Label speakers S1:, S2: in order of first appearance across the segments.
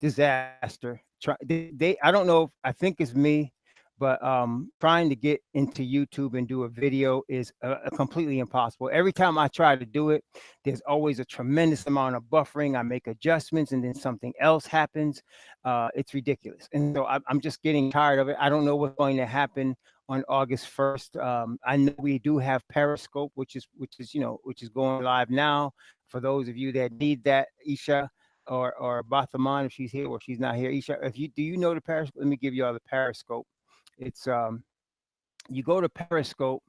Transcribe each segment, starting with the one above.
S1: disaster. I don't know if I think it's me, but trying to get into YouTube and do a video is completely impossible. Every time I try to do it, there's always a tremendous amount of buffering. I make adjustments and then something else happens. It's ridiculous. And so I'm just getting tired of it. I don't know what's going to happen on August 1st. I know we do have Periscope, which is which is going live now. For those of you that need that, Isha, or Bathaman, if she's here or she's not here. Isha, if you do, you know the Periscope. Let me give you all the Periscope. It's you go to Periscope,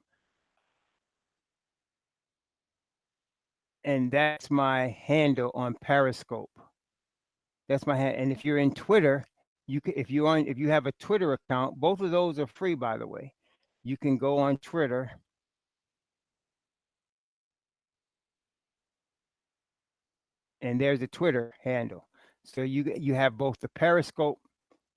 S1: and that's my handle on Periscope. That's my hand. And if you're in Twitter, if you have a Twitter account, both of those are free, by the way. You can go on Twitter, and there's the Twitter handle. So you have both the Periscope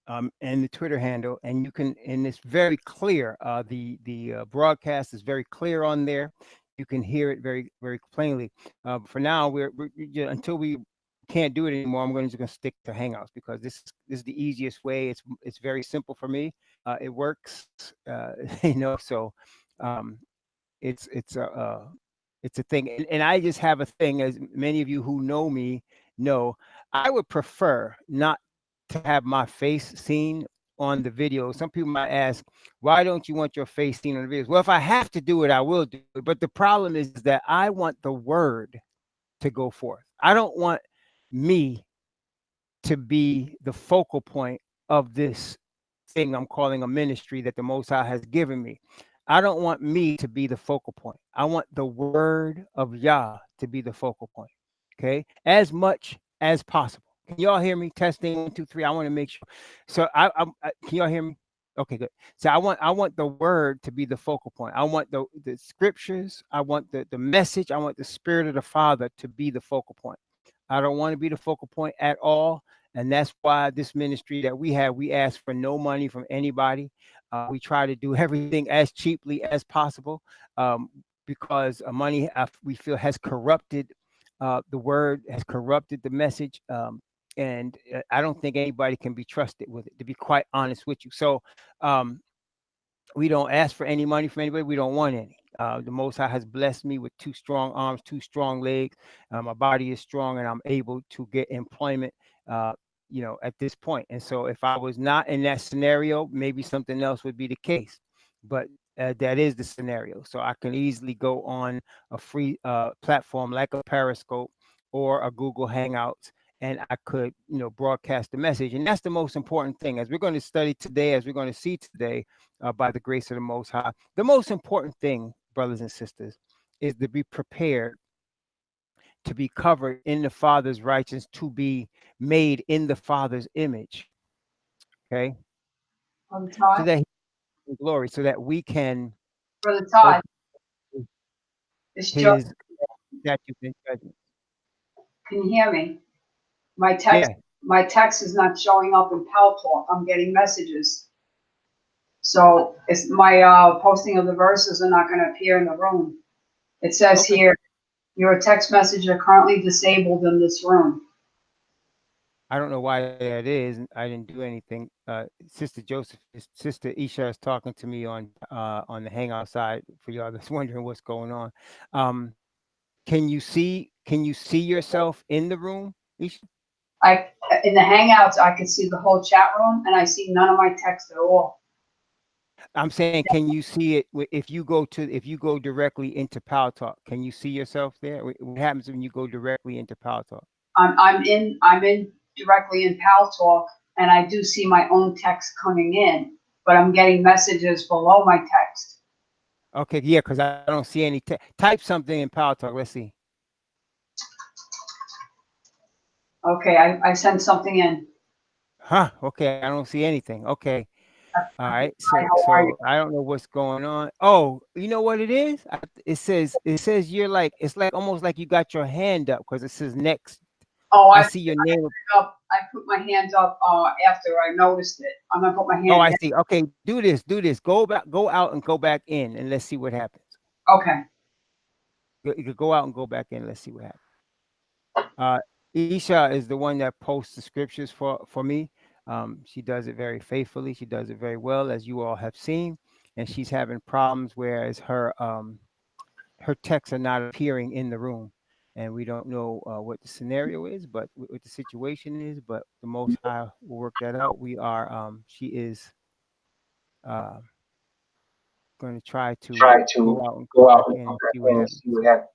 S1: and the Twitter handle, and you can, and it's very clear. The broadcast is very clear on there. You can hear it very plainly. For now, until we can't do it anymore, I'm just going to stick to Hangouts because this is the easiest way. It's very simple for me. It works, So um, it's it's a thing, and I just have a thing. As many of you who know me know, I would prefer not to have my face seen on the video. Some people might ask, why don't you want your face seen on the videos? Well, if I have to do it, I will do it. But the problem is that I want the word to go forth. I don't want me to be the focal point of this thing I'm calling a ministry that the Most High has given me. I don't want me to be the focal point. I want the word of Yah to be the focal point. Okay, as much as possible. Can y'all hear me? Testing 1 2 3. I want to make sure. So can y'all hear me? Okay, good. So I want the word to be the focal point. I want the scriptures. I want the message. I want the spirit of the Father to be the focal point. I don't want to be the focal point at all. And that's why this ministry that we have, we ask for no money from anybody. We try to do everything as cheaply as possible um, because money, we feel, has corrupted the word, has corrupted the message. And I don't think anybody can be trusted with it, to be quite honest with you. So um, we don't ask for any money from anybody. We don't want any. The Most High has blessed me with 2 strong arms, 2 strong legs. My body is strong, and I'm able to get employment. At this point. And so, if I was not in that scenario, maybe something else would be the case. But that is the scenario. So I can easily go on a free platform like a Periscope or a Google Hangouts, and I could, broadcast the message. And that's the most important thing. As we're going to study today, as we're going to see today, by the grace of the Most High. The most important thing, brothers and sisters, is to be prepared to be covered in the Father's righteousness, to be made in the Father's image. Okay,
S2: Brother
S1: so
S2: Todd.
S1: that He can glory, so that we can
S2: Brother
S1: obey
S2: Todd, it's Joe.
S1: His statutes and judgments.
S2: Can you hear me? My text,
S1: Yeah.
S2: my text is not showing up in Pal Talk. I'm getting messages. So it's my posting of the verses are not going to appear in the room. It says
S1: Okay.
S2: here, your text messages are currently disabled in this room.
S1: I don't know why that is. I didn't do anything. Sister Isha is talking to me on the Hangout side for y'all that's wondering what's going on. Um, can you see yourself in the room, Isha?
S2: I in the Hangouts, I can see the whole chat room, and I see none of my text at all.
S1: I'm saying, can you see it if you go directly into Power Talk? Can you see yourself there? What happens when you go directly into Power Talk?
S2: I'm in directly in Pal Talk, and I do see my own text coming in, but I'm getting messages below my text.
S1: Okay, yeah, because I don't see any. Type something in Power Talk. Let's see.
S2: Okay, I sent something in.
S1: Huh? Okay, I don't see anything. Okay. All right.
S2: Hi,
S1: So
S2: how are you?
S1: so I don't know what's going on. Oh, you know what it is? It says you're like, it's like almost like you got your hand up because it says next.
S2: Oh,
S1: I see your name.
S2: I put my hands up after I noticed it. I'm gonna put my
S1: Oh,
S2: hand
S1: I
S2: down.
S1: see. Okay, do this. Do this. Go out and go back in, and let's see what happens.
S2: Okay.
S1: You could go out and go back in. Let's see what happens. Isha is the one that posts the scriptures for me. She does it very faithfully. She does it very well, as you all have seen. And she's having problems, whereas her texts are not appearing in the room, and we don't know what the scenario is, but what the situation is. But the Most High will work that out. We are. She is uh, going to try to
S3: Try
S1: go
S3: to
S1: out and come
S3: go
S1: back
S3: out and
S1: in
S3: come
S1: and
S3: back
S1: see what
S3: in and
S1: happens.
S3: see what happens.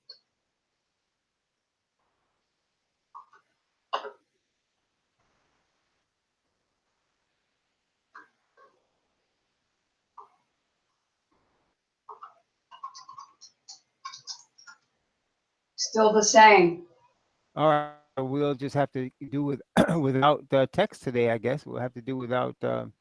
S2: Still the same.
S1: All right, so we'll just have to do with without text today. I guess we'll have to do without.
S2: Oh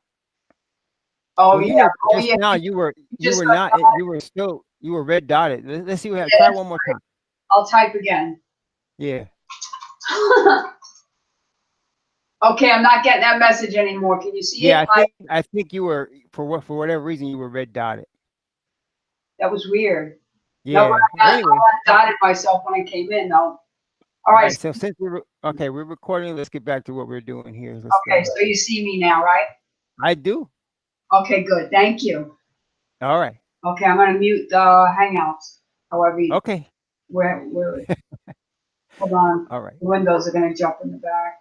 S1: Well,
S2: yeah,
S1: you know,
S2: oh
S1: just
S2: yeah.
S1: now
S2: You
S1: you
S2: just
S1: were
S2: got.
S1: not you were still you were red dotted. Let's see what happens.
S2: Yeah,
S1: Try
S2: that's
S1: one more time.
S2: right. I'll type again.
S1: Yeah,
S2: Okay, I'm not getting that message anymore. Can you see
S1: yeah.
S2: it?
S1: I think you were for whatever reason you were red dotted.
S2: That was weird. No,
S1: Yeah.
S2: I
S1: Anyway,
S2: dotted myself when I came in though. All
S1: all
S2: right.
S1: right. So since we're recording. Let's get back to what we're doing here. Let's.
S2: Okay, so you see me now, right?
S1: I do.
S2: Okay, good. Thank you.
S1: All right.
S2: Okay, I'm gonna mute the Hangouts. However,
S1: Okay.
S2: where, hold on.
S1: All right.
S2: The windows are gonna jump in the back.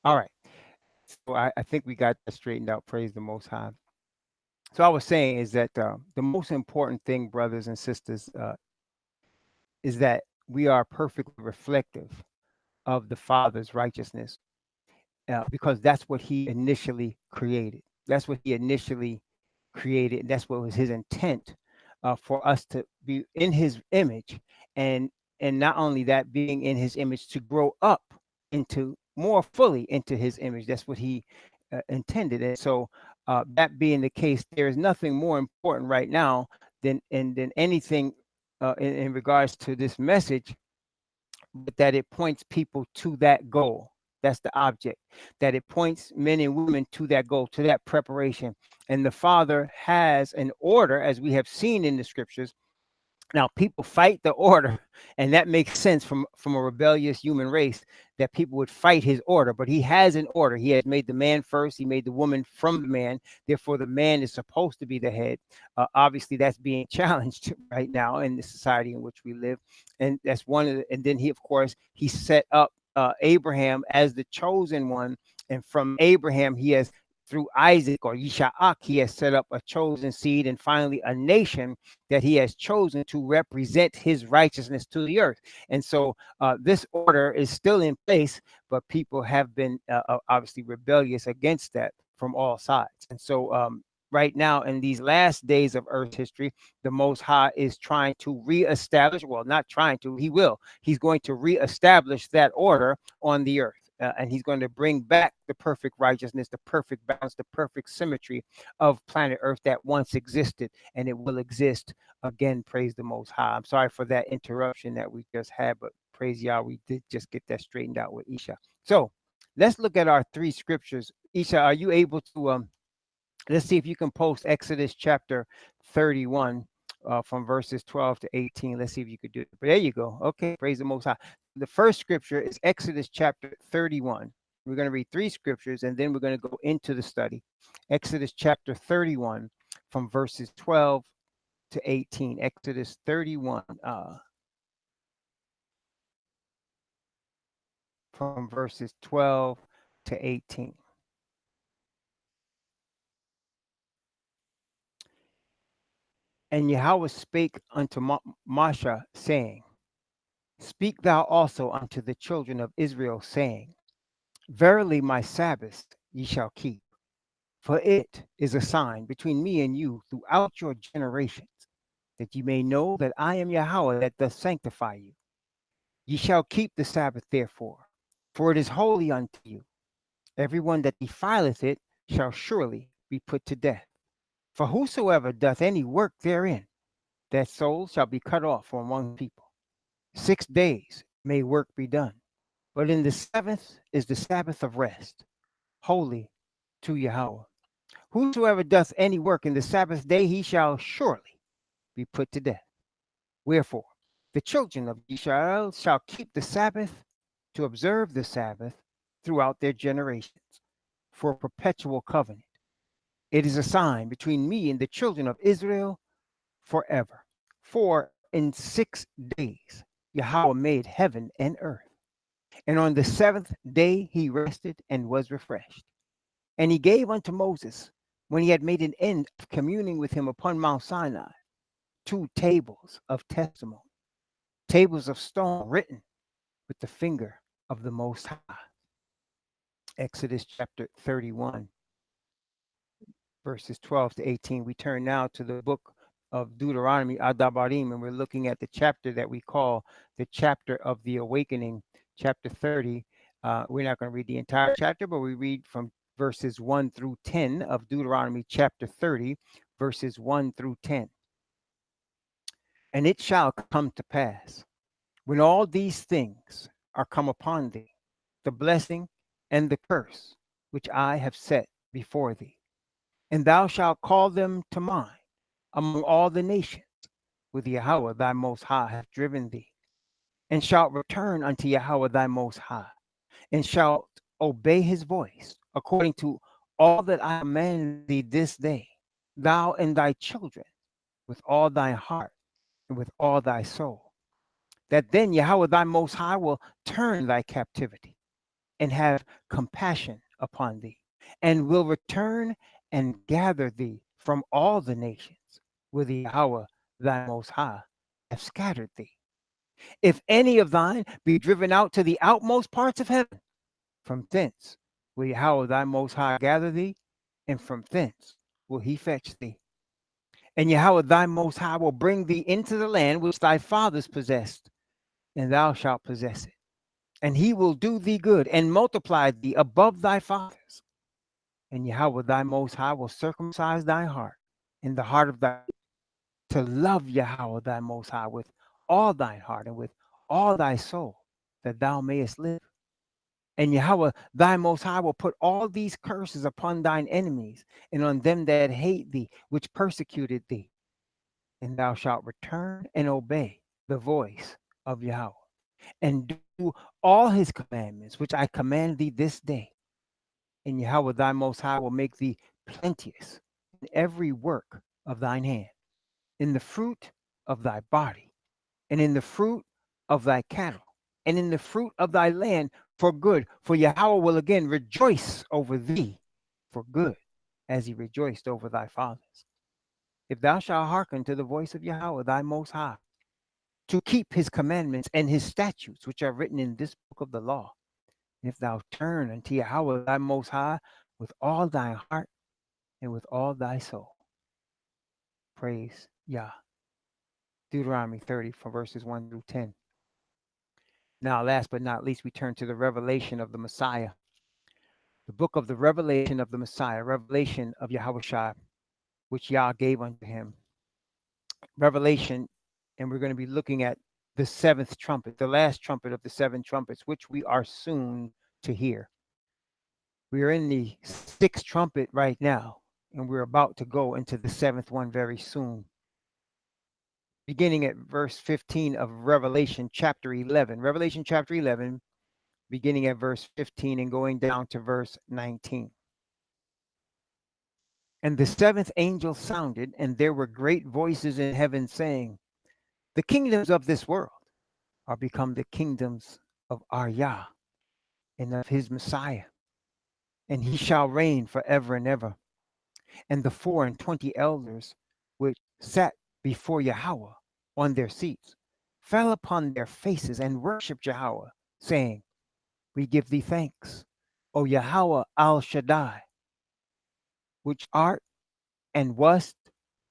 S1: All right. So I think we got that straightened out. Praise the Most High. So I was saying is that the most important thing, brothers and sisters, is that we are perfectly reflective of the Father's righteousness, because that's what He initially created. That's what He initially created. That's what was His intent, for us to be in His image, and not only that, being in His image, to grow up into more fully into His image. That's what He intended. And so, that being the case, there is nothing more important right now than anything in regards to this message, but that it points people to that goal. That's the object, that it points men and women to that goal, to that preparation. And the Father has an order, as we have seen in the scriptures. Now, people fight the order, and that makes sense from a rebellious human race, that people would fight his order. But he has an order. He has made the man first. He made the woman from the man. Therefore, the man is supposed to be the head. Obviously, that's being challenged right now in the society in which we live, and that's one of the. And then he, of course, he set up Abraham as the chosen one, and from Abraham, he has, through Isaac or Yisha'ak, he has set up a chosen seed, and finally a nation that he has chosen to represent his righteousness to the earth. And so, this order is still in place, but people have been obviously rebellious against that from all sides. And so, right now, in these last days of earth history, the Most High is trying to reestablish, well, not trying to, he will, he's going to reestablish that order on the earth. And he's going to bring back the perfect righteousness, the perfect balance, the perfect symmetry of planet Earth that once existed, and it will exist again. Praise the Most High. I'm sorry for that interruption that we just had, but praise Yah, we did just get that straightened out with Isha. So let's look at our three scriptures. Isha, are you able to let's see if you can post Exodus chapter 31, from verses 12 to 18. Let's see if you could do it. But there you go. Okay, praise the Most High. The first scripture is Exodus chapter 31. We're going to read three scriptures, and then we're going to go into the study. Exodus chapter 31, from verses 12 to 18. Exodus 31, from verses 12 to 18. And Yahweh spake unto Moshe, saying, Speak thou also unto the children of Israel, saying, Verily my Sabbath ye shall keep, for it is a sign between me and you throughout your generations, that ye may know that I am Yahweh that doth sanctify you. Ye shall keep the Sabbath therefore, for it is holy unto you. Every one that defileth it shall surely be put to death. For whosoever doth any work therein, that soul shall be cut off from among people. 6 days may work be done, but in the seventh is the Sabbath of rest, holy to Yahweh. Whosoever doth any work in the Sabbath day, he shall surely be put to death. Wherefore, the children of Israel shall keep the Sabbath to observe the Sabbath throughout their generations for a perpetual covenant. It is a sign between me and the children of Israel forever. For in 6 days Yahweh made heaven and earth, and on the seventh day he rested and was refreshed. And he gave unto Moses, when he had made an end of communing with him upon Mount Sinai, 2 tables of testimony, tables of stone written with the finger of the Most High. Exodus chapter 31, verses 12 to 18. We turn now to the book of Deuteronomy, Adabarim, and we're looking at the chapter that we call the chapter of the awakening, chapter 30. We're not going to read the entire chapter, but we read from verses 1 through 10 of Deuteronomy chapter 30, verses 1 through 10. And it shall come to pass, when all these things are come upon thee, the blessing and the curse which I have set before thee, and thou shalt call them to mind among all the nations whither Yahweh thy Most High hath driven thee, and shalt return unto Yahweh thy Most High, and shalt obey his voice according to all that I command thee this day, thou and thy children, with all thy heart and with all thy soul, that then Yahweh thy Most High will turn thy captivity and have compassion upon thee, and will return and gather thee from all the nations whither Yahweh thy Most High hath scattered thee. If any of thine be driven out to the outmost parts of heaven, from thence will Yahweh thy Most High gather thee, and from thence will he fetch thee. And Yahweh thy Most High will bring thee into the land which thy fathers possessed, and thou shalt possess it. And he will do thee good and multiply thee above thy fathers. And Yahweh thy Most High will circumcise thy heart and the heart of thy to love Yahweh thy Most High with all thine heart and with all thy soul, that thou mayest live. And Yahweh thy Most High will put all these curses upon thine enemies and on them that hate thee, which persecuted thee. And thou shalt return and obey the voice of Yahweh, and do all his commandments, which I command thee this day. And Yahweh thy Most High will make thee plenteous in every work of thine hand, in the fruit of thy body, and in the fruit of thy cattle, and in the fruit of thy land for good. For Yahweh will again rejoice over thee for good, as he rejoiced over thy fathers. If thou shalt hearken to the voice of Yahweh thy Most High, to keep his commandments and his statutes, which are written in this book of the law, and if thou turn unto Yahweh thy Most High with all thy heart and with all thy soul. Praise Yah. Deuteronomy 30 from verses 1 through 10. Now, last but not least, we turn to the revelation of the Messiah. The book of the revelation of the Messiah, revelation of Yahushua, which Yah gave unto him. Revelation, and we're going to be looking at the seventh trumpet, the last trumpet of the seven trumpets, which we are soon to hear. We are in the sixth trumpet right now, and we're about to go into the seventh one very soon. Beginning at verse 15 of Revelation chapter 11. Revelation chapter 11, beginning at verse 15 and going down to verse 19. And the seventh angel sounded, and there were great voices in heaven saying, the kingdoms of this world are become the kingdoms of our Yah and of his Messiah, and he shall reign forever and ever. And the 24 elders which sat before Yahweh on their seats fell upon their faces and worshipped Yahweh, saying, we give thee thanks, O Yahweh al Shaddai, which art and wast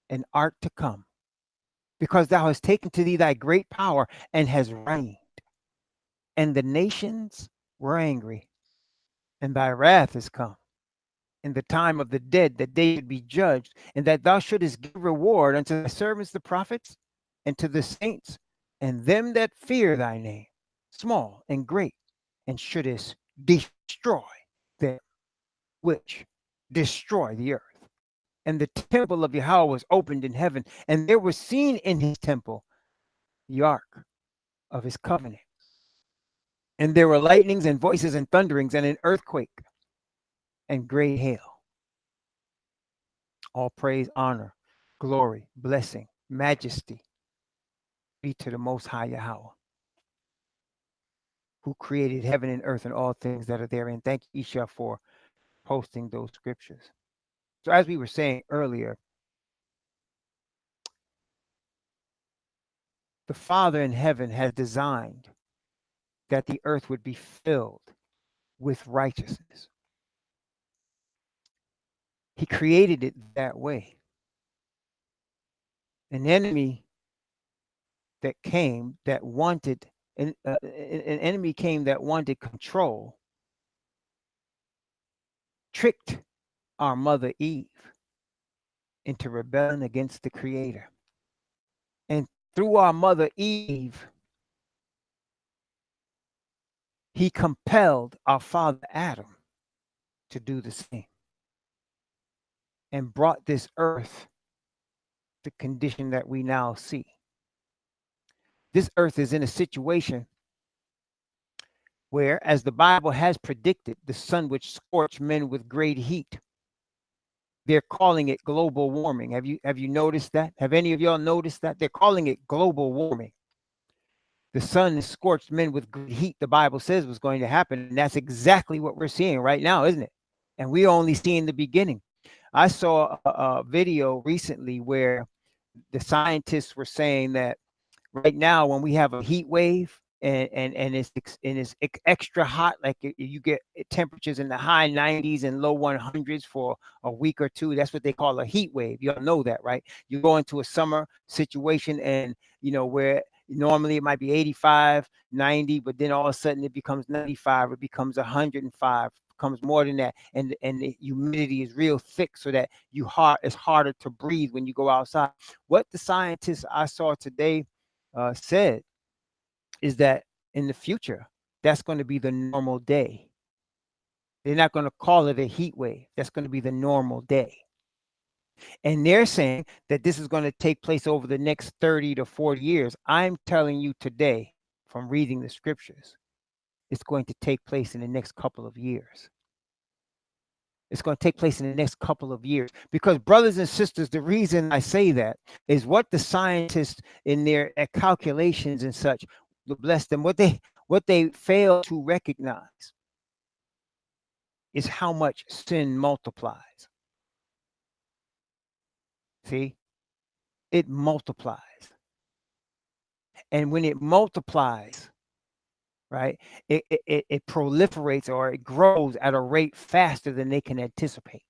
S1: and art to come, because thou hast taken to thee thy great power and hast reigned. And the nations were angry, and thy wrath is come in the time of the dead, that they should be judged, and that thou shouldest give reward unto thy servants the prophets, and to the saints, and them that fear thy name, small and great, and shouldest destroy them which destroy the earth. And the temple of Yahweh was opened in heaven, and there was seen in his temple the ark of his covenant. And there were lightnings and voices and thunderings and an earthquake and great hail. All praise, honor, glory, blessing, majesty be to the Most High Yahweh, who created heaven and earth and all things that are therein. Thank you, Isha, for posting those scriptures. So, as we were saying earlier, the Father in heaven has designed that the earth would be filled with righteousness. He created it that way. An enemy that came that wanted an enemy came that wanted control, tricked our mother Eve into rebelling against the Creator. And through our mother Eve, he compelled our father Adam to do the same and brought this earth the condition that we now see. This earth is in a situation where, as the Bible has predicted, the sun would scorch men with great heat. They're calling it global warming. Have you noticed that? Have any of y'all noticed that? They're calling it global warming. The sun has scorched men with great heat, the Bible says was going to happen. And that's exactly what we're seeing right now, isn't it? And we're only seeing the beginning. I saw a video recently where the scientists were saying that right now, when we have a heat wave and it's extra hot, like you get temperatures in the high 90s and low 100s for a week or two, that's what they call a heat wave. You all know that, right? You go into a summer situation and where normally it might be 85, 90, but then all of a sudden it becomes 95, it becomes 105, becomes more than that, and the humidity is real thick, so that it's harder to breathe when you go outside. What the scientists I saw today said is that in the future, that's going to be the normal day. They're not going to call it a heat wave. That's going to be the normal day. And they're saying that this is going to take place over the next 30 to 40 years. I'm telling you today, from reading the scriptures, it's going to take place in the next couple of years. It's going to take place in the next couple of years. Because, brothers and sisters, the reason I say that is what the scientists in their calculations and such, bless them, what they fail to recognize is how much sin multiplies. See? It multiplies. And when it multiplies, right, it proliferates, or it grows at a rate faster than they can anticipate.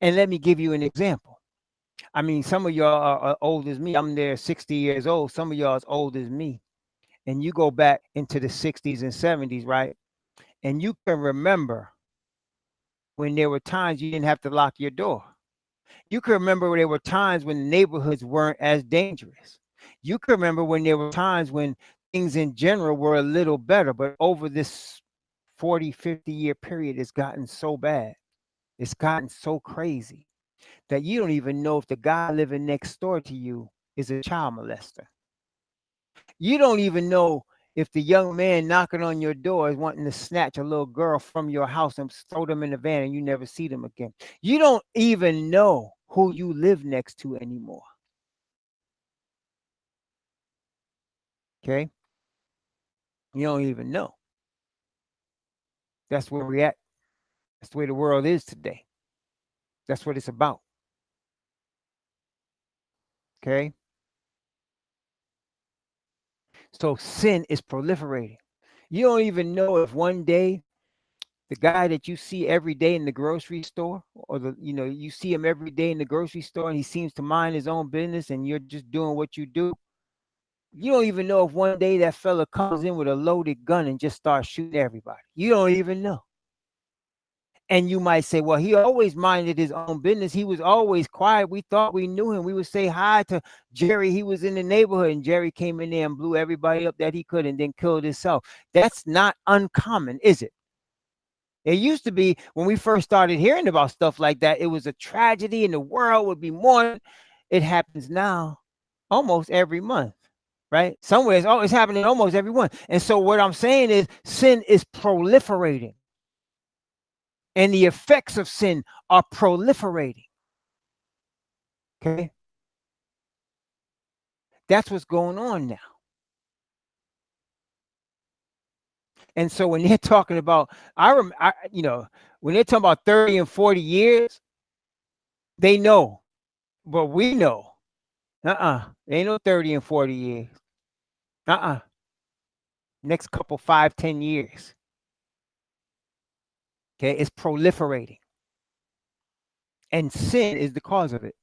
S1: And let me give you an example. I mean, some of y'all are old as me. I'm there 60 years old. Some of y'all as old as me. And you go back into the 60s and 70s, right? And you can remember when there were times you didn't have to lock your door. You can remember there were times when the neighborhoods weren't as dangerous. You can remember when there were times when things in general were a little better. But over this 40, 50-year period, it's gotten so bad. It's gotten so crazy that you don't even know if the guy living next door to you is a child molester. You don't even know if the young man knocking on your door is wanting to snatch a little girl from your house and throw them in the van and you never see them again. You don't even know who you live next to anymore. Okay? You don't even know. That's where we're at. That's the way the world is today. That's what it's about. Okay? So sin is proliferating. You don't even know if one day the guy that you see every day in the grocery store, or you see him every day in the grocery store and he seems to mind his own business and you're just doing what you do. You don't even know if one day that fella comes in with a loaded gun and just starts shooting everybody. You don't even know. And you might say, well, he always minded his own business. He was always quiet. We thought we knew him. We would say hi to Jerry. He was in the neighborhood and Jerry came in there and blew everybody up that he could and then killed himself. That's not uncommon, is it? It used to be, when we first started hearing about stuff like that, it was a tragedy and the world would be mourning. It happens now almost every month. right? Somewhere it's happening almost everyone. And so what I'm saying is sin is proliferating, and the effects of sin are proliferating. Okay, that's what's going on now. And so when they're talking about, when they're talking about 30 and 40 years, they know, but we know, ain't no 30 and 40 years. Next couple 5, 10 years. Okay, it's proliferating, and sin is the cause of it.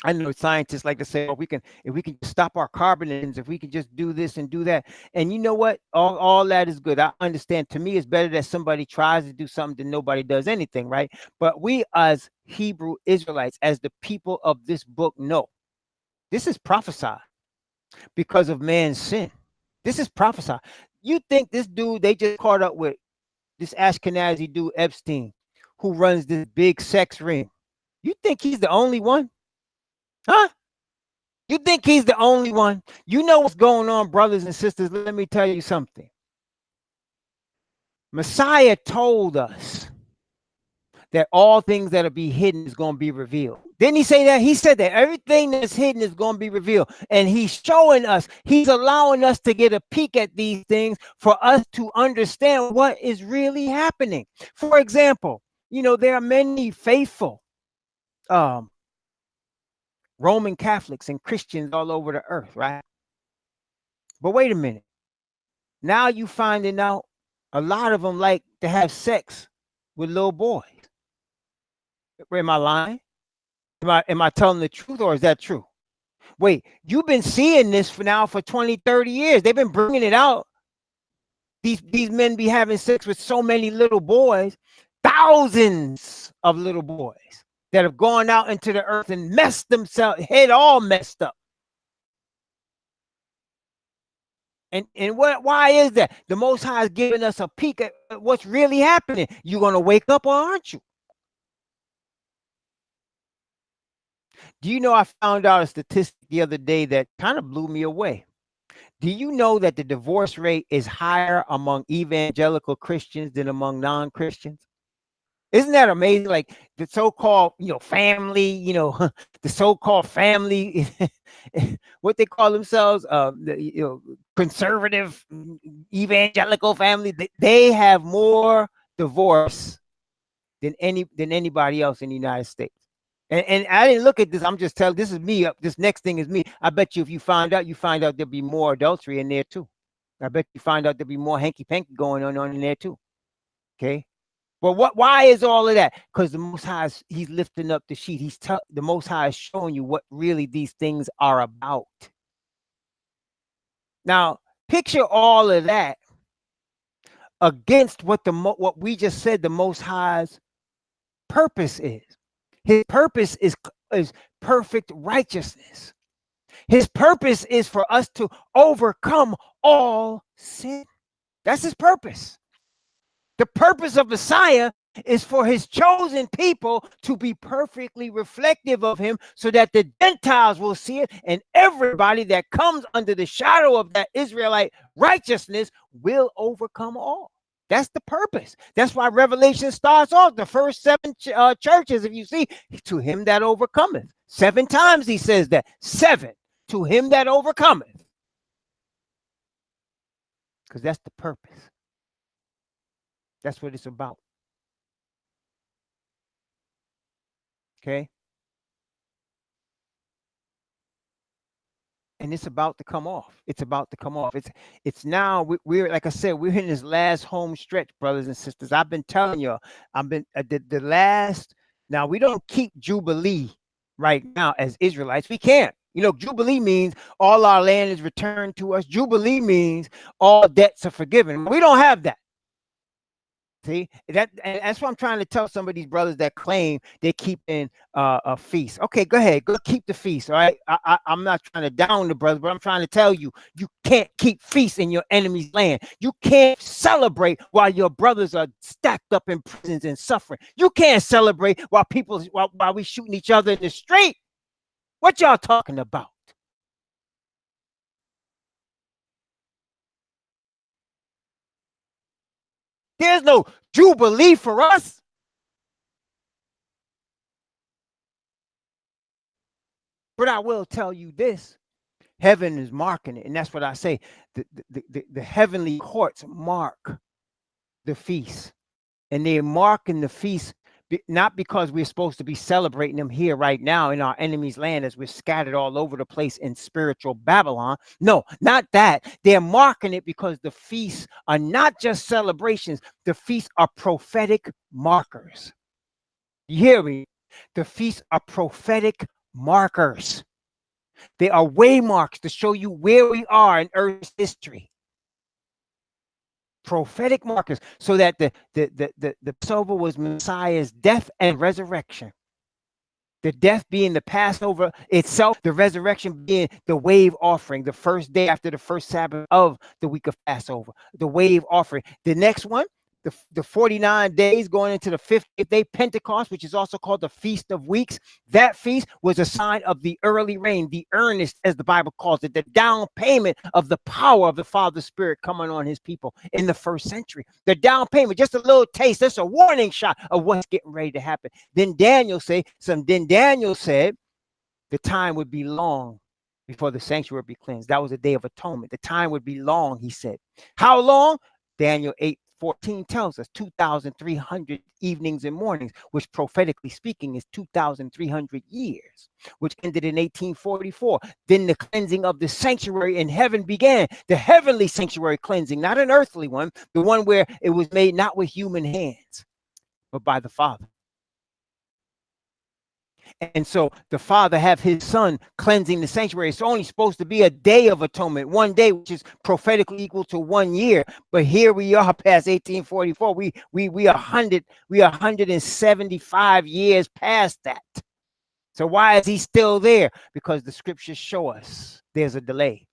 S1: I know scientists like to say, "Oh, if we can stop our carbon emissions, if we can just do this and do that." And you know what? All that is good. I understand. To me, it's better that somebody tries to do something than nobody does anything, right? But we, as Hebrew Israelites, as the people of this book, know this is prophesied because of man's sin. This is prophesied. You think this dude they just caught up with, this Ashkenazi dude Epstein, who runs this big sex ring? You think he's the only one? Huh? You think he's the only one? You know what's going on, brothers and sisters? Let me tell you something. Messiah told us that all things that will be hidden is going to be revealed. Didn't he say that? He said that everything that's hidden is going to be revealed. And he's showing us, he's allowing us to get a peek at these things for us to understand what is really happening. For example, there are many faithful Roman Catholics and Christians all over the earth, right? But wait a minute. Now you finding out a lot of them like to have sex with little boys. Am I lying? Am I telling the truth, or is that true? Wait, you've been seeing this for 20, 30 years. They've been bringing it out. These men be having sex with so many little boys, thousands of little boys that have gone out into the earth and messed themselves, head all messed up. And why is that? The Most High is giving us a peek at what's really happening. You're going to wake up, or aren't you? Do you know I found out a statistic the other day that kind of blew me away? Do you know that the divorce rate is higher among evangelical Christians than among non-Christians? Isn't that amazing? Like the so-called, family, the so-called family, what they call themselves, conservative evangelical family, they have more divorce than anybody else in the United States. And I didn't look at this. I'm just telling. This is me. This next thing is me. I bet you, if you find out there'll be more adultery in there too. I bet you find out there'll be more hanky panky going on in there too. Okay. But why is all of that? Because the Most High, he's lifting up the sheet. The Most High is showing you what really these things are about. Now, picture all of that against what we just said the Most High's purpose is. His purpose is perfect righteousness. His purpose is for us to overcome all sin. That's his purpose. The purpose of Messiah is for his chosen people to be perfectly reflective of him, so that the Gentiles will see it, and everybody that comes under the shadow of that Israelite righteousness will overcome all. That's the purpose. That's why Revelation starts off the first 7 churches. If you see, to him that overcometh, 7 times he says that. 7, to him that overcometh. Because that's the purpose. That's what it's about. Okay. And it's about to come off. It's about to come off. It's now, we're like I said, we're in this last home stretch, brothers and sisters. I've been telling you, I've been the last. Now we don't keep Jubilee right now as Israelites. We can't. Jubilee means all our land is returned to us. Jubilee means all debts are forgiven. We don't have that. See, that's what I'm trying to tell some of these brothers that claim they're keeping a feast. Okay, go ahead, go keep the feast. All right, I'm not trying to down the brothers, but I'm trying to tell you, you can't keep feast in your enemy's land. You can't celebrate while your brothers are stacked up in prisons and suffering. You can't celebrate while we shooting each other in the street. What y'all talking about? There's no jubilee for us. But I will tell you this. Heaven is marking it. And that's what I say. The heavenly courts mark the feast. And they're marking the feast not because we're supposed to be celebrating them here right now in our enemy's land as we're scattered all over the place in spiritual Babylon. No, not that. They're marking it because the feasts are not just celebrations. The feasts are prophetic markers. You hear me? The feasts are prophetic markers. They are waymarks to show you where we are in Earth's history. Prophetic markers, so that the Passover was Messiah's death and resurrection. The death being the Passover itself, the resurrection being the wave offering, the first day after the first Sabbath of the week of Passover, the wave offering. The next one, the 49 days going into the 50th day, Pentecost, which is also called the Feast of Weeks. That feast was a sign of the early rain, the earnest, as the Bible calls it, the down payment of the power of the Father's Spirit coming on his people in the first century. The down payment, just a little taste, just a warning shot of what's getting ready to happen. Then Daniel said the time would be long before the sanctuary would be cleansed. That was a day of atonement. The time would be long, he said. How long? Daniel 8:14 tells us 2,300 evenings and mornings, which prophetically speaking is 2,300 years, which ended in 1844. Then the cleansing of the sanctuary in heaven began. The heavenly sanctuary cleansing, not an earthly one, the one where it was made not with human hands, but by the Father. And so the Father have his Son cleansing the sanctuary. It's only supposed to be a day of atonement, one day, which is prophetically equal to 1 year. But here we are past 1844. We are 175 years past that. So why is he still there? Because the scriptures show us there's a delay.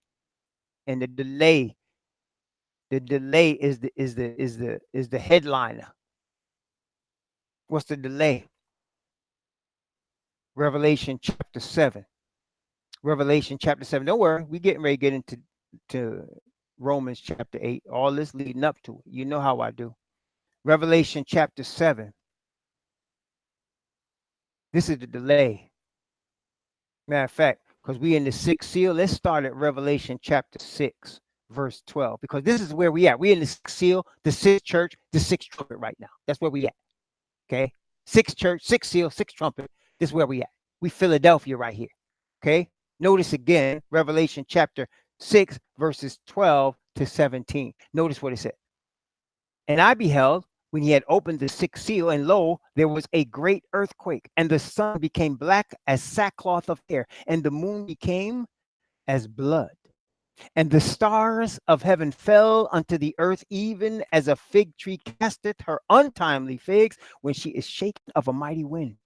S1: And the delay is the headliner. What's the delay? Revelation chapter 7. Revelation chapter 7. Don't worry, we're getting ready to get into Romans chapter 8. All this leading up to it. You know how I do. Revelation chapter 7. This is the delay. Matter of fact, because we in the sixth seal, let's start at Revelation chapter 6, verse 12. Because this is where we at. We in the sixth seal, the sixth church, the sixth trumpet right now. That's where we at. Okay? Sixth church, sixth seal, sixth trumpet. This is where we at. We Philadelphia right here. Okay? Notice again, Revelation chapter 6, verses 12 to 17. Notice what it said. And I beheld when he had opened the sixth seal, and lo, there was a great earthquake, and the sun became black as sackcloth of hair, and the moon became as blood. And the stars of heaven fell unto the earth, even as a fig tree casteth her untimely figs when she is shaken of a mighty wind.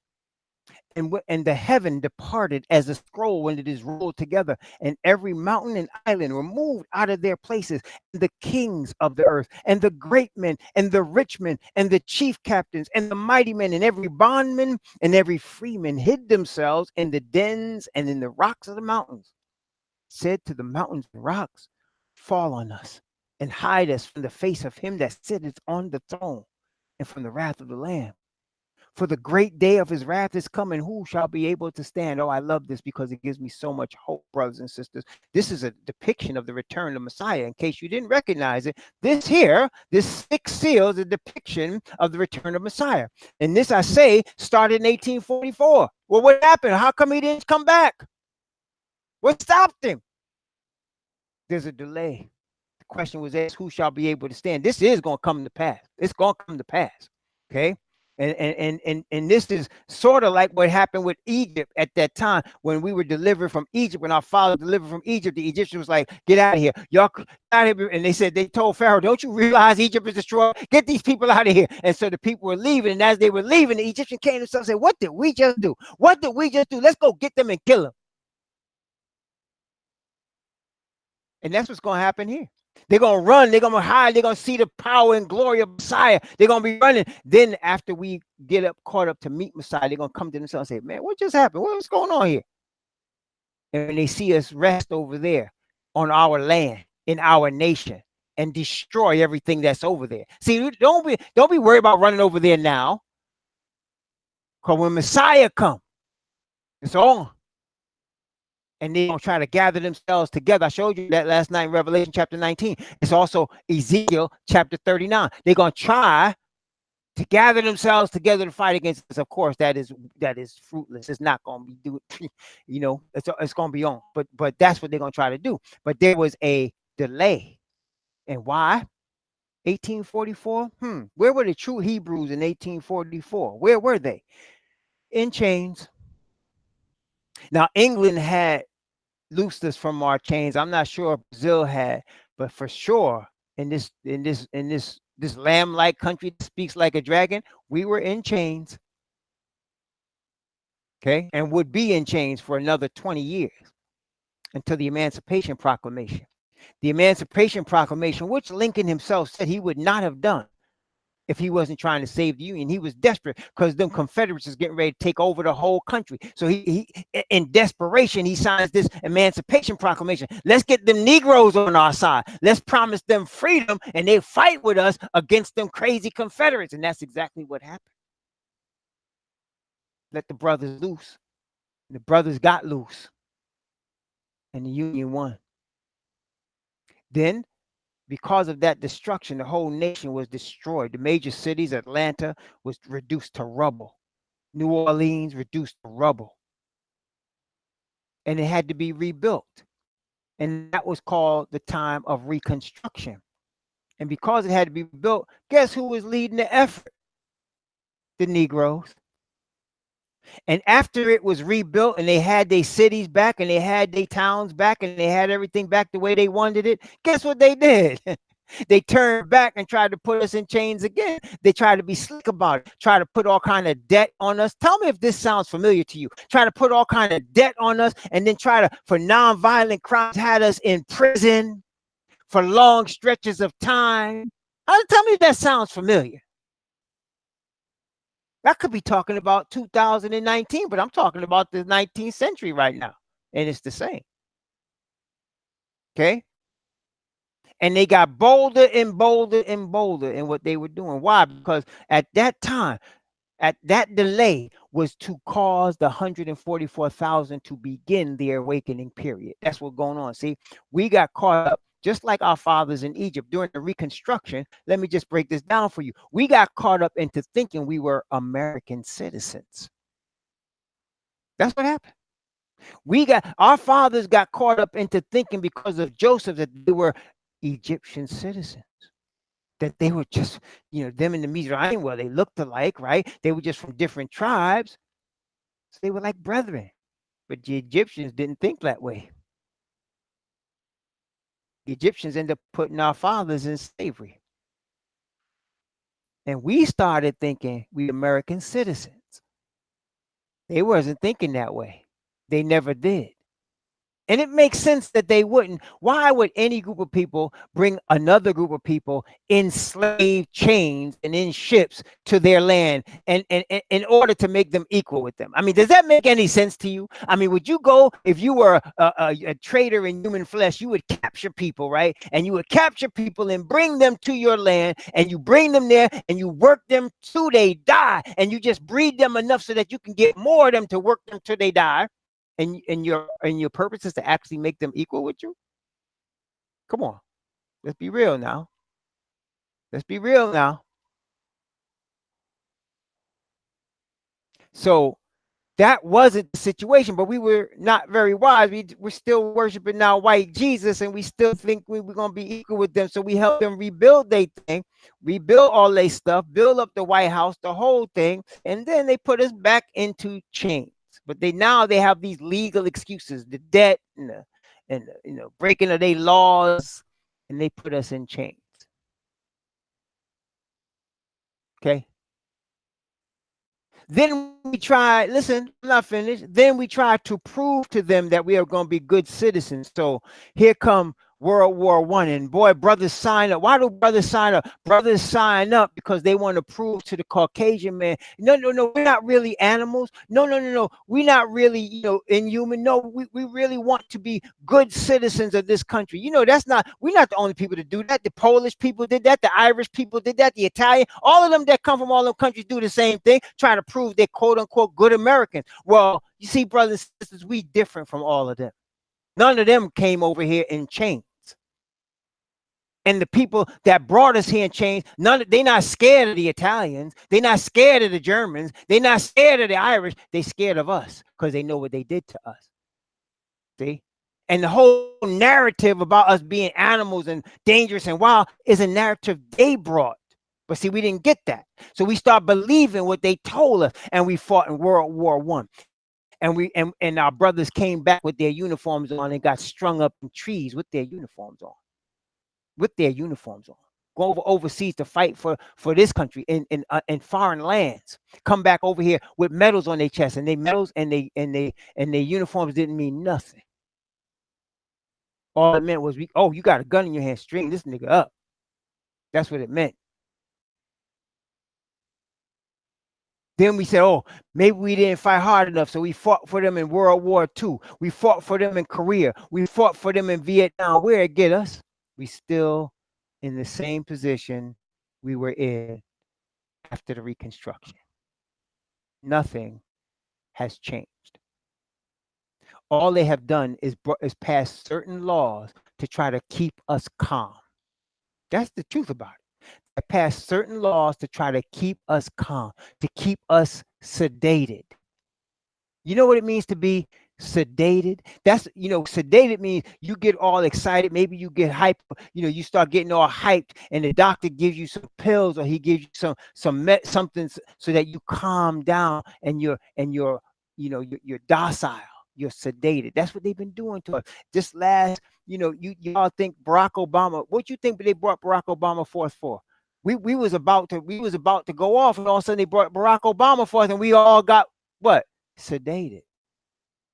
S1: And the heaven departed as a scroll when it is rolled together, and every mountain and island were moved out of their places. And the kings of the earth, and the great men, and the rich men, and the chief captains, and the mighty men, and every bondman, and every freeman hid themselves in the dens and in the rocks of the mountains, said to the mountains and rocks, fall on us, and hide us from the face of him that sitteth on the throne, and from the wrath of the Lamb. For the great day of his wrath is coming. Who shall be able to stand? Oh, I love this because it gives me so much hope, brothers and sisters. This is a depiction of the return of Messiah. In case you didn't recognize it, this sixth seal is a depiction of the return of Messiah. And this, I say, started in 1844. Well, what happened? How come he didn't come back? What stopped him? There's a delay. The question was asked, who shall be able to stand? This is going to come to pass. It's going to come to pass. Okay? And this is sort of like what happened with Egypt at that time when we were delivered from Egypt. When our father delivered from Egypt, the Egyptians was like, get out of here. Y'all get out of here. And they told Pharaoh, don't you realize Egypt is destroyed? Get these people out of here. And so the people were leaving. And as they were leaving, the Egyptian came to himself and said, what did we just do? What did we just do? Let's go get them and kill them. And that's what's going to happen here. They're going to run. They're going to hide. They're going to see the power and glory of Messiah. They're going to be running. Then after we get caught up to meet Messiah, they're going to come to themselves and say, man, what just happened? What's going on here? And when they see us rest over there on our land, in our nation, and destroy everything that's over there. See, don't be worried about running over there now, because when Messiah comes, it's on. And they're going to try to gather themselves together. I showed you that last night in Revelation chapter 19. It's also Ezekiel chapter 39. They're going to try to gather themselves together to fight against us. Of course, that is fruitless. It's not going to be do. It's going to be on. But that's what they're going to try to do. But there was a delay, and why? 1844. Where were the true Hebrews in 1844? Where were they? In chains. Now England had loosed us from our chains. I'm not sure if Brazil had, but for sure in this lamb-like country that speaks like a dragon, we were in chains. Okay, and would be in chains for another 20 years until the Emancipation Proclamation. The Emancipation Proclamation, which Lincoln himself said he would not have done if he wasn't trying to save the Union. He was desperate because them Confederates is getting ready to take over the whole country. So he in desperation, he signs this Emancipation Proclamation. Let's get them Negroes on our side. Let's promise them freedom, and they fight with us against them crazy Confederates. And that's exactly what happened. Let the brothers loose. The brothers got loose, and the Union won. Then, because of that destruction, the whole nation was destroyed. The major cities, Atlanta was reduced to rubble. New Orleans reduced to rubble. And it had to be rebuilt. And that was called the time of Reconstruction. And because it had to be built, guess who was leading the effort? The Negroes. And after it was rebuilt and they had their cities back and they had their towns back and they had everything back the way they wanted it, guess what they did? They turned back and tried to put us in chains again. They tried to be slick about it, try to put all kind of debt on us. Tell me if this sounds familiar to you. Try to put all kind of debt on us and then try to, for nonviolent crimes, had us in prison for long stretches of time. Tell me if that sounds familiar. I could be talking about 2019, but I'm talking about the 19th century right now. And it's the same. Okay? And they got bolder and bolder and bolder in what they were doing. Why? Because at that time, at that delay was to cause the 144,000 to begin their awakening period. That's what's going on. See, we got caught up just like our fathers in Egypt during the Reconstruction. Let me just break this down for you. We got caught up into thinking we were American citizens. That's what happened. Our fathers got caught up into thinking because of Joseph that they were Egyptian citizens. That they were just, them in the Mizraim, well, they looked alike, right? They were just from different tribes. So they were like brethren. But the Egyptians didn't think that way. The Egyptians ended up putting our fathers in slavery. And we started thinking we American citizens. They wasn't thinking that way. They never did. And it makes sense that they wouldn't. Why would any group of people bring another group of people in slave chains and in ships to their land and in order to make them equal with them? I mean, does that make any sense to you? I mean, would you go, if you were a trader in human flesh, you would capture people, right? And you would capture people and bring them to your land, and you bring them there and you work them till they die, and you just breed them enough so that you can get more of them to work them till they die. And your purpose is to actually make them equal with you? Come on. Let's be real now. Let's be real now. So that wasn't the situation, but we were not very wise. We're still worshiping now white Jesus, and we still think we were going to be equal with them. So we helped them rebuild their thing, rebuild all their stuff, build up the White House, the whole thing, and then they put us back into chains. But they have these legal excuses, the debt and breaking of their laws, and they put us in chains. Okay. Then we try, listen, I'm not finished. Then we try to prove to them that we are going to be good citizens. So here come World War I. And boy, brothers sign up. Why do brothers sign up? Brothers sign up because they want to prove to the Caucasian man, no, no, no, we're not really animals. No, no, no, no. We're not really, inhuman. No, we really want to be good citizens of this country. We're not the only people to do that. The Polish people did that. The Irish people did that. The Italian, all of them that come from all them countries do the same thing, trying to prove they're quote unquote good Americans. Well, you see, brothers and sisters, we different from all of them. None of them came over here in chains. And the people that brought us here in chains, they're not scared of the Italians. They're not scared of the Germans. They're not scared of the Irish. They're scared of us because they know what they did to us. See? And the whole narrative about us being animals and dangerous and wild is a narrative they brought. But see, we didn't get that. So we start believing what they told us, and we fought in World War I. And our brothers came back with their uniforms on and got strung up in trees with their uniforms on. Go overseas to fight for this country in foreign lands. Come back over here with medals on their chest, and their uniforms didn't mean nothing. All it meant was, you got a gun in your hand, string this nigga up. That's what it meant. Then we said, maybe we didn't fight hard enough, so we fought for them in World War II. We fought for them in Korea. We fought for them in Vietnam. Where'd it get us? We still in the same position we were in after the Reconstruction. Nothing has changed. All they have done is pass certain laws to try to keep us calm. That's the truth about it. They pass certain laws to try to keep us calm, to keep us sedated. You know what it means to be sedated? Sedated means you get all excited. Maybe you get hyped. You start getting all hyped, and the doctor gives you some pills, or he gives you something so that you calm down, and you're docile. You're sedated. That's what they've been doing to us. This last, y'all think Barack Obama. What you think they brought Barack Obama forth for? We was about to go off, and all of a sudden they brought Barack Obama forth, and we all got what? Sedated.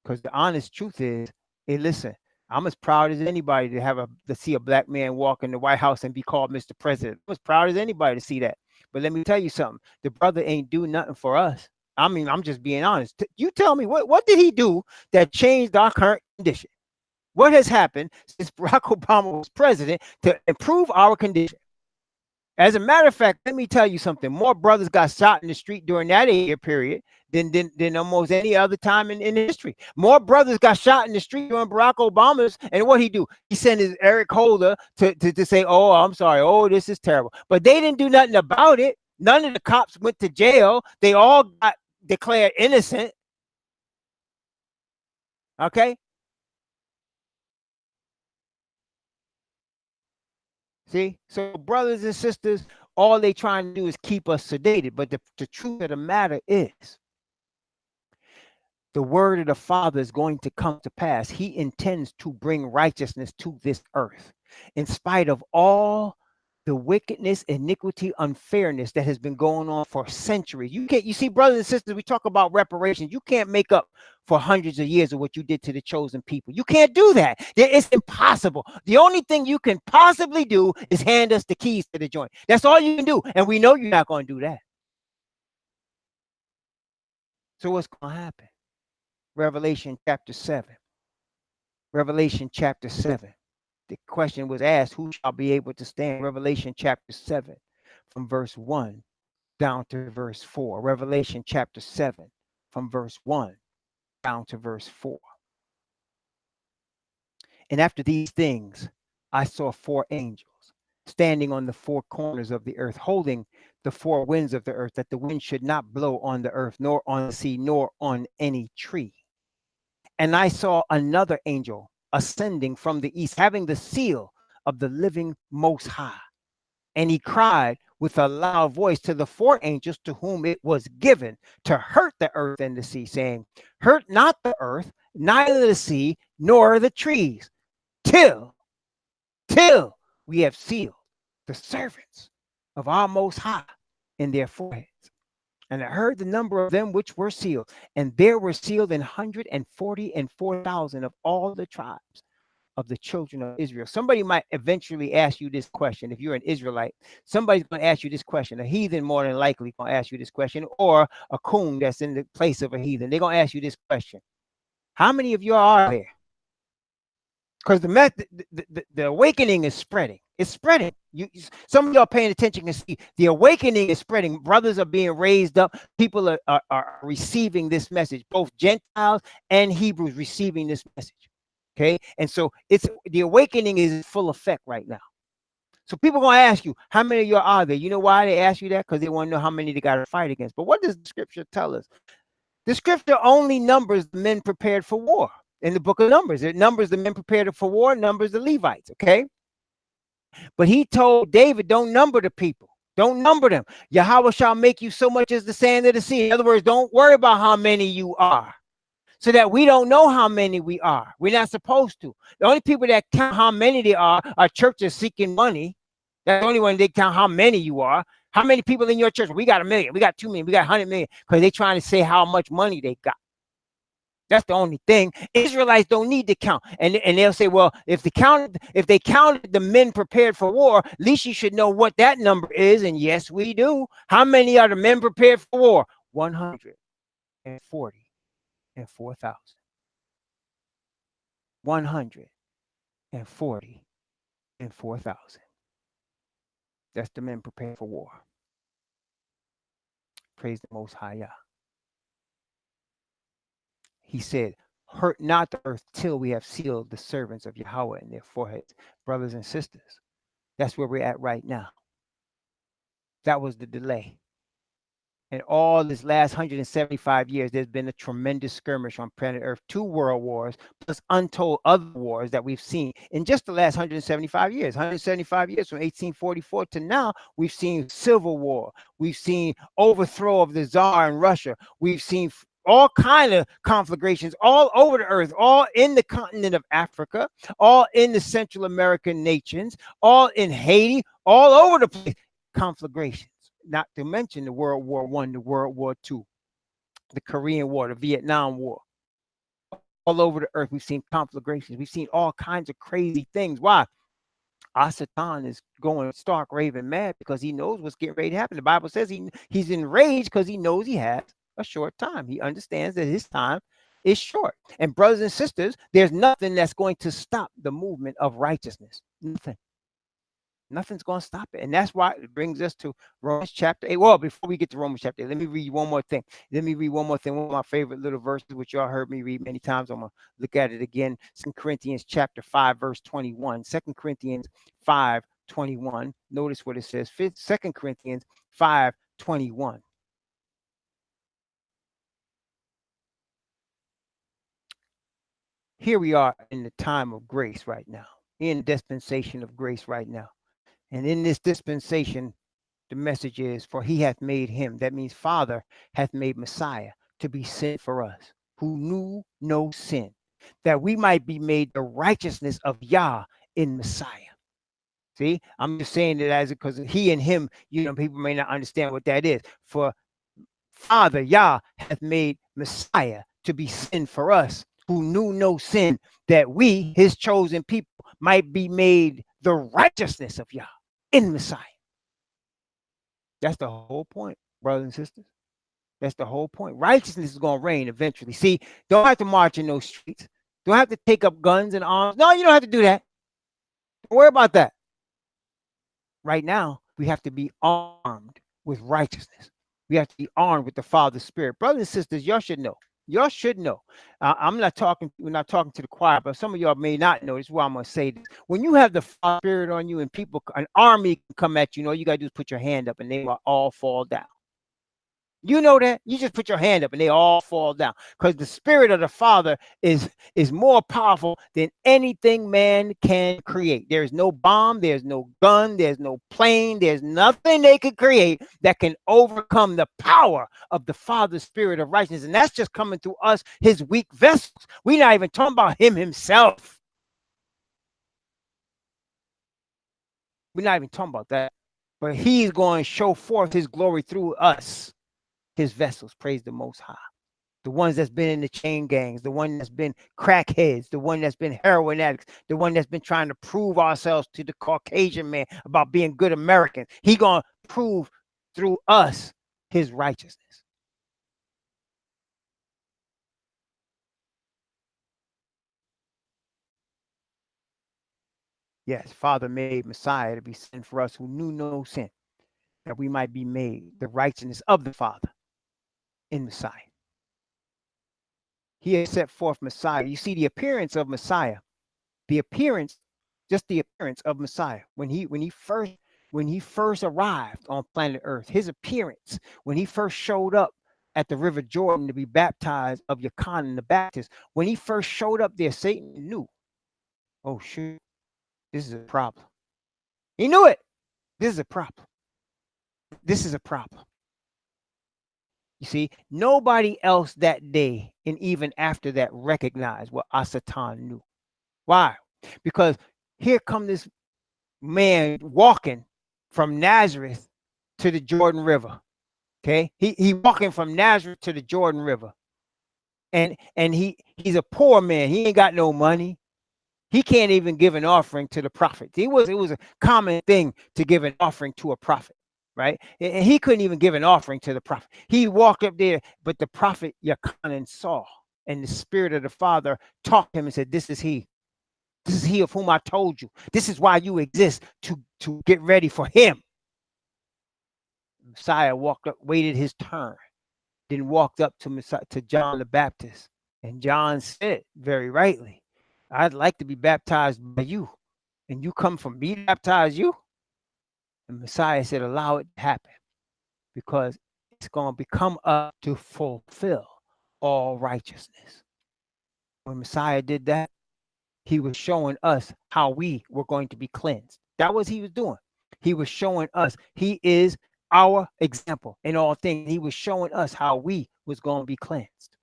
S1: Because the honest truth is, hey, listen, I'm as proud as anybody to see a black man walk in the White House and be called Mr. President. I'm as proud as anybody to see that. But let me tell you something. The brother ain't do nothing for us. I mean, I'm just being honest. You tell me, what did he do that changed our current condition? What has happened since Barack Obama was president to improve our condition? As a matter of fact, let me tell you something. More brothers got shot in the street during that year period than almost any other time in history. More brothers got shot in the street during Barack Obama's, and what he do? He sent his Eric Holder to say, I'm sorry, this is terrible. But they didn't do nothing about it. None of the cops went to jail. They all got declared innocent. Okay? See? So brothers and sisters, all they trying to do is keep us sedated. But the truth of the matter is, the word of the Father is going to come to pass. He intends to bring righteousness to this earth. In spite of all the wickedness, iniquity, unfairness that has been going on for centuries. You see, brothers and sisters, we talk about reparations. You can't make up for hundreds of years of what you did to the chosen people. You can't do that. It's impossible. The only thing you can possibly do is hand us the keys to the joint. That's all you can do. And we know you're not going to do that. So what's going to happen? Revelation chapter 7. Revelation chapter 7. The question was asked, who shall be able to stand? Revelation chapter 7, from verse 1 down to verse 4. Revelation chapter 7, from verse 1 down to verse 4. And after these things, I saw 4 angels standing on the 4 corners of the earth, holding the 4 winds of the earth, that the wind should not blow on the earth, nor on the sea, nor on any tree. And I saw another angel ascending from the east, having the seal of the living Most High. And he cried with a loud voice to the 4 angels to whom it was given to hurt the earth and the sea, saying, hurt not the earth, neither the sea, nor the trees, till we have sealed the servants of our Most High in their foreheads. And I heard the number of them which were sealed, and there were sealed 144,000 of all the tribes of the children of Israel. Somebody might eventually ask you this question. If you're an Israelite, somebody's going to ask you this question. A heathen more than likely going to ask you this question, or a coon that's in the place of a heathen. They're going to ask you this question. How many of you are there? Because the awakening is spreading. It's spreading. Some of y'all paying attention can see the awakening is spreading. Brothers are being raised up. People are receiving this message. Both Gentiles and Hebrews receiving this message. Okay, and so it's the awakening is in full effect right now. So people are gonna ask you, how many of you are there? You know why they ask you that? Because they want to know how many they got to fight against. But what does the scripture tell us? The scripture only numbers the men prepared for war. In the book of Numbers, it numbers the men prepared for war, numbers the Levites, okay? But he told David, don't number the people. Don't number them. Yahweh shall make you so much as the sand of the sea. In other words, don't worry about how many you are, so that we don't know how many we are. We're not supposed to. The only people that count how many they are churches seeking money. That's the only one they count how many you are. How many people in your church? We got 1 million. We got 2 million. We got 100 million, because they're trying to say how much money they got. That's the only thing. Israelites don't need to count. And they'll say, well, if they counted the men prepared for war, at least you should know what that number is. And yes, we do. How many are the men prepared for war? 144,000. 144,000. That's the men prepared for war. Praise the Most High Yah. He said, hurt not the earth till we have sealed the servants of Yahweh in their foreheads. Brothers and sisters, that's where we're at right now. That was the delay. In all this last 175 years, there's been a tremendous skirmish on planet Earth, 2 world wars, plus untold other wars that we've seen in just the last 175 years. 175 years from 1844 to now, we've seen civil war. We've seen overthrow of the Tsar in Russia. We've seen all kind of conflagrations all over the earth, all in the continent of Africa, all in the Central American nations, all in Haiti, all over the place, conflagrations. Not to mention the World War I, the World War II, the Korean War, the Vietnam War. All over the earth, we've seen conflagrations. We've seen all kinds of crazy things. Why? Satan is going stark raving mad because he knows what's getting ready to happen. The Bible says he's enraged because he knows he has a short time. He understands that his time is short. And brothers and sisters, there's nothing that's going to stop the movement of righteousness. Nothing. Nothing's going to stop it. And that's why it brings us to Romans chapter 8. Well, before we get to Romans chapter 8, let me read one more thing. One of my favorite little verses, which y'all heard me read many times. I'm going to look at it again. 2 Corinthians chapter 5, verse 21. 2 Corinthians 5, 21. Notice what it says. 2 Corinthians 5, 21. Here we are in the time of grace right now, in dispensation of grace right now. And in this dispensation, the message is, for he hath made him, that means Father hath made Messiah to be sin for us, who knew no sin, that we might be made the righteousness of Yah in Messiah. See, I'm just saying it as because he and him, people may not understand what that is. For Father Yah hath made Messiah to be sin for us, who knew no sin, that we, his chosen people, might be made the righteousness of Yah in Messiah. That's the whole point, brothers and sisters. That's the whole point. Righteousness is going to reign eventually. See, don't have to march in those streets. Don't have to take up guns and arms. No, you don't have to do that. Don't worry about that. Right now, we have to be armed with righteousness. We have to be armed with the Father's Spirit. Brothers and sisters, y'all should know. Y'all should know. We're not talking to the choir, but some of y'all may not know. This is why I'm going to say this. When you have the Spirit on you and an army can come at you, all you got to do is put your hand up and they will all fall down. You know that? You just put your hand up and they all fall down, because the Spirit of the Father is more powerful than anything man can create. There's no bomb, there's no gun, there's no plane, there's nothing they could create that can overcome the power of the Father's Spirit of righteousness. And that's just coming through us, his weak vessels. We're not even talking about him himself. We're not even talking about that. But he's going to show forth his glory through us, his vessels. Praise the Most High. the ones that's been in the chain gangs, the one that's been crackheads, the one that's been heroin addicts, the one that's been trying to prove ourselves to the Caucasian man about being good Americans. He gonna prove through us his righteousness. Yes, Father made Messiah to be sin for us who knew no sin, that we might be made the righteousness of the Father in Messiah. He has set forth Messiah. You see the appearance of Messiah, the appearance, just the appearance of Messiah. When he first arrived on planet Earth, his appearance, when he first showed up at the River Jordan to be baptized of Yochanan the Baptist, when he first showed up there, Satan knew, oh shoot, this is a problem. He knew it. This is a problem. This is a problem. You see, nobody else that day and even after that recognized what Asatan knew. Why? Because here come this man walking from Nazareth to the Jordan River. Okay, he walking from Nazareth to the Jordan River, and he's a poor man. He ain't got no money. He can't even give an offering to the prophet. It was a common thing to give an offering to a prophet, right? And he couldn't even give an offering to the prophet. He walked up there, but the prophet Yochanan saw, and the spirit of the Father talked to him and said, "This is he. This is he of whom I told you. This is why you exist, to get ready for him." Messiah walked up, waited his turn, then walked up to Messiah, to John the Baptist. And John said, very rightly, "I'd like to be baptized by you. And you come from me to baptize you?" And Messiah said, "Allow it to happen, because it's going to become up to fulfill all righteousness." When Messiah did that, he was showing us how we were going to be cleansed. That was he was doing. He was showing us he is our example in all things. He was showing us how we was going to be cleansed.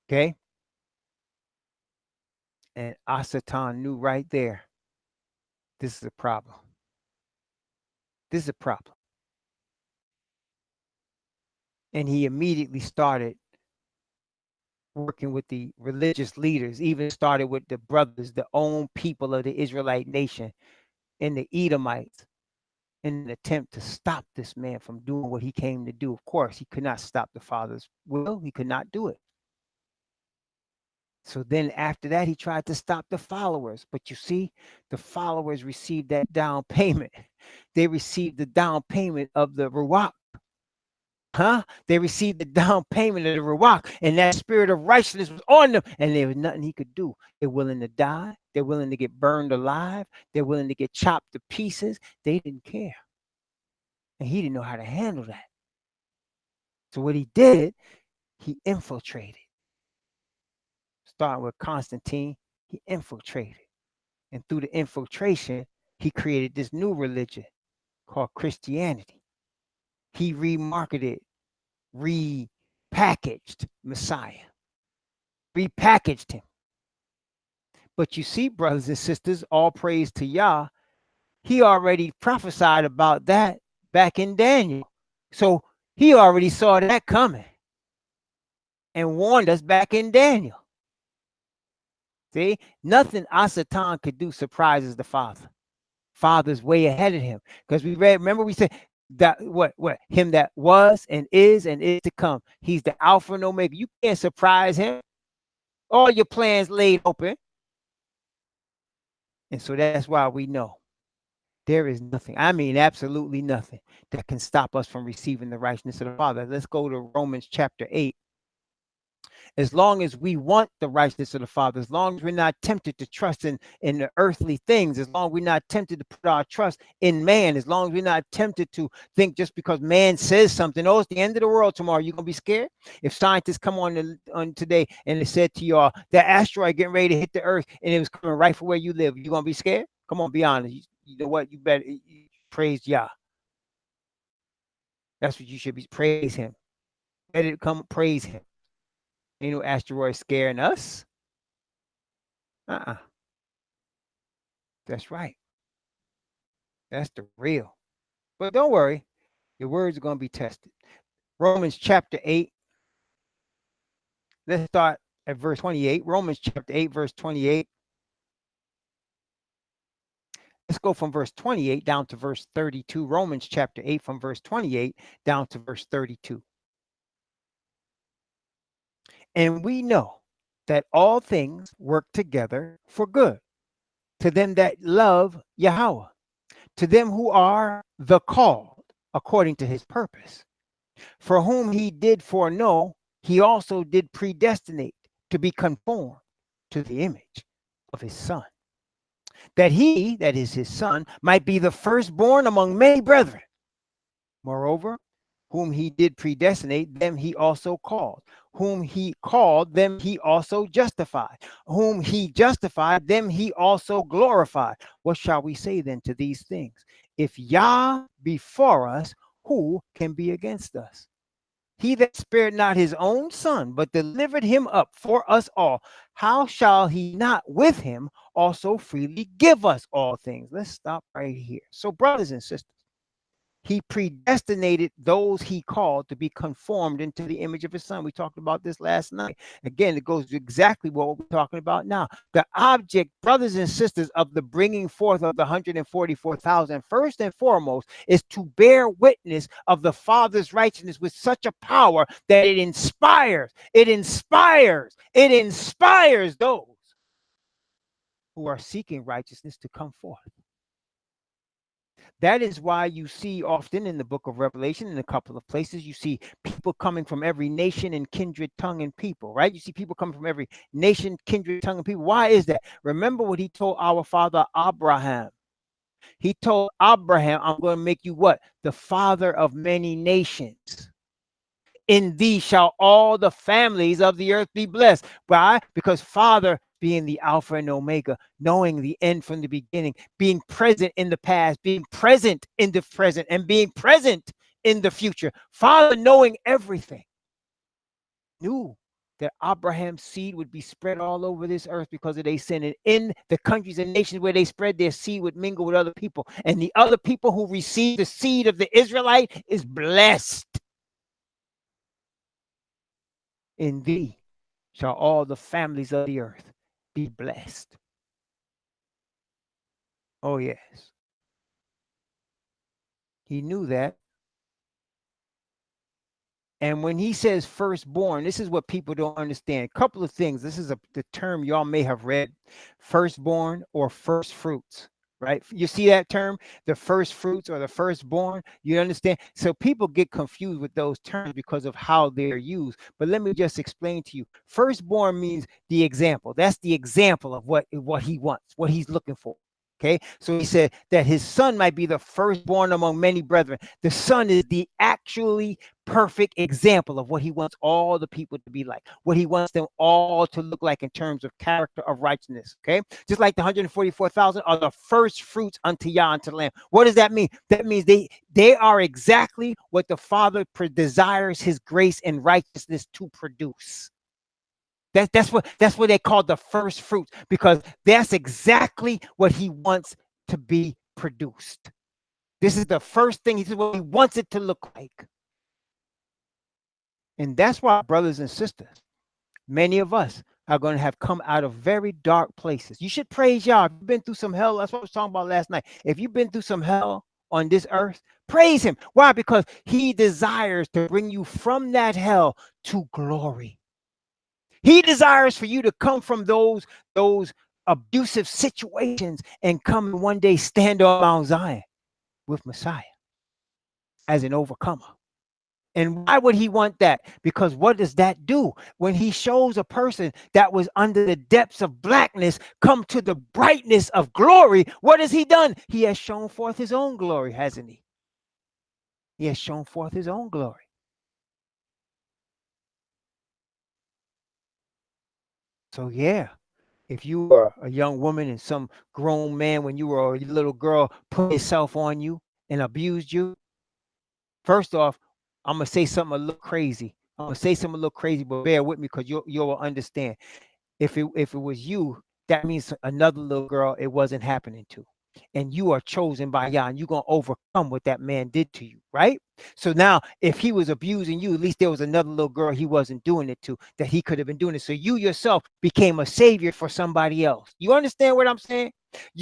S1: Okay. And Asatan knew right there, this is a problem. This is a problem. And he immediately started working with the religious leaders, even started with the brothers, the own people of the Israelite nation, and the Edomites, in an attempt to stop this man from doing what he came to do. Of course, he could not stop the Father's will. He could not do it. So then after that, he tried to stop the followers. But you see, the followers received that down payment. They received the down payment of the Ruach. They received the down payment of the Ruach, and that spirit of righteousness was on them, and there was nothing he could do. They're willing to die. They're willing to get burned alive. They're willing to get chopped to pieces. They didn't care. And he didn't know how to handle that. So what he did, he infiltrated. Starting with Constantine, he infiltrated. And through the infiltration, he created this new religion called Christianity. He remarketed, repackaged Messiah, repackaged him. But you see, brothers and sisters, all praise to Yah, he already prophesied about that back in Daniel. So he already saw that coming and warned us back in Daniel. See, nothing Asatan could do surprises the Father. Father's way ahead of him. Because we read, remember we said that what him that was and is to come. He's the Alpha and Omega. You can't surprise him. All your plans laid open. And so that's why we know there is nothing, I mean absolutely nothing, that can stop us from receiving the righteousness of the Father. Let's go to Romans chapter 8. As long as we want the righteousness of the Father, as long as we're not tempted to trust in the earthly things, as long as we're not tempted to put our trust in man, as long as we're not tempted to think just because man says something, oh, it's the end of the world tomorrow, you're going to be scared? If scientists come on today and they said to y'all, that asteroid getting ready to hit the earth and it was coming right for where you live, you going to be scared? Come on, be honest. You know what? You better praise Yah. That's what you should be. Praise him. Let it come, praise him. Ain't no asteroid scaring us. That's right. That's the real. But don't worry, your words are going to be tested. Romans chapter 8, Let's start at verse 28, Romans chapter 8, verse 28. Let's go from verse 28 down to verse 32. Romans chapter 8, from verse 28 down to verse 32. And we know that all things work together for good to them that love Yahweh, to them who are the called according to his purpose. For whom he did foreknow, he also did predestinate to be conformed to the image of his son, that he, that is his son, might be the firstborn among many brethren. Moreover, whom he did predestinate, them he also called. Whom he called, them he also justified. Whom he justified, them he also glorified. What shall we say then to these things? If Yah be for us, who can be against us? He that spared not his own son, but delivered him up for us all, how shall he not with him also freely give us all things? Let's stop right here. So, brothers and sisters, he predestinated those he called to be conformed into the image of his son. We talked about this last night. Again, it goes to exactly what we're talking about now. The object, brothers and sisters, of the bringing forth of the 144,000, first and foremost, is to bear witness of the Father's righteousness with such a power that it inspires those who are seeking righteousness to come forth. That is why you see often in the book of Revelation, in a couple of places, you see people coming from every nation and kindred, tongue, and people, right? You see people coming from every nation, kindred, tongue, and people. Why is that? Remember what he told our father Abraham. He told Abraham, I'm going to make you what? The father of many nations. In thee shall all the families of the earth be blessed. Why? Because Father, being the Alpha and Omega, knowing the end from the beginning, being present in the past, being present in the present, and being present in the future. Father, knowing everything, knew that Abraham's seed would be spread all over this earth because of their sin. And in the countries and nations where they spread, their seed would mingle with other people. And the other people who receive the seed of the Israelite is blessed. In thee shall all the families of the earth be blessed. Oh, yes. He knew that. And when he says firstborn, this is what people don't understand. A couple of things. This is the term y'all may have read, firstborn or first fruits, right? You see that term, the first fruits or the firstborn? You understand? So people get confused with those terms because of how they're used. But let me just explain to you. Firstborn means the example. That's the example of what he wants, what he's looking for. Okay, so he said that his son might be the firstborn among many brethren. The son is the actually perfect example of what he wants all the people to be like, what he wants them all to look like in terms of character of righteousness. Okay, just like the 144,000 are the first fruits unto Yah, unto the Lamb. What does that mean? That means they are exactly what the Father desires his grace and righteousness to produce. That's what they call the first fruits, because that's exactly what he wants to be produced. This is the first thing. He says what he wants it to look like. And that's why, brothers and sisters, many of us are going to have come out of very dark places. You should praise Yah. If you've been through some hell, that's what I was talking about last night. If you've been through some hell on this earth, praise him. Why? Because he desires to bring you from that hell to glory. He desires for you to come from those abusive situations and come and one day stand on Mount Zion with Messiah as an overcomer. And why would he want that? Because what does that do? When he shows a person that was under the depths of blackness come to the brightness of glory, what has he done? He has shown forth his own glory, hasn't he? He has shown forth his own glory. So yeah, if you were a young woman and some grown man when you were a little girl put himself on you and abused you, first off, I'm gonna say something a little crazy. But bear with me because you'll understand. If it was you, that means another little girl it wasn't happening to. and you are chosen by Yah, and you're going to overcome what that man did to you, right? So now, if he was abusing you, at least there was another little girl he wasn't doing it to, that he could have been doing it. So you yourself became a savior for somebody else. You understand what I'm saying?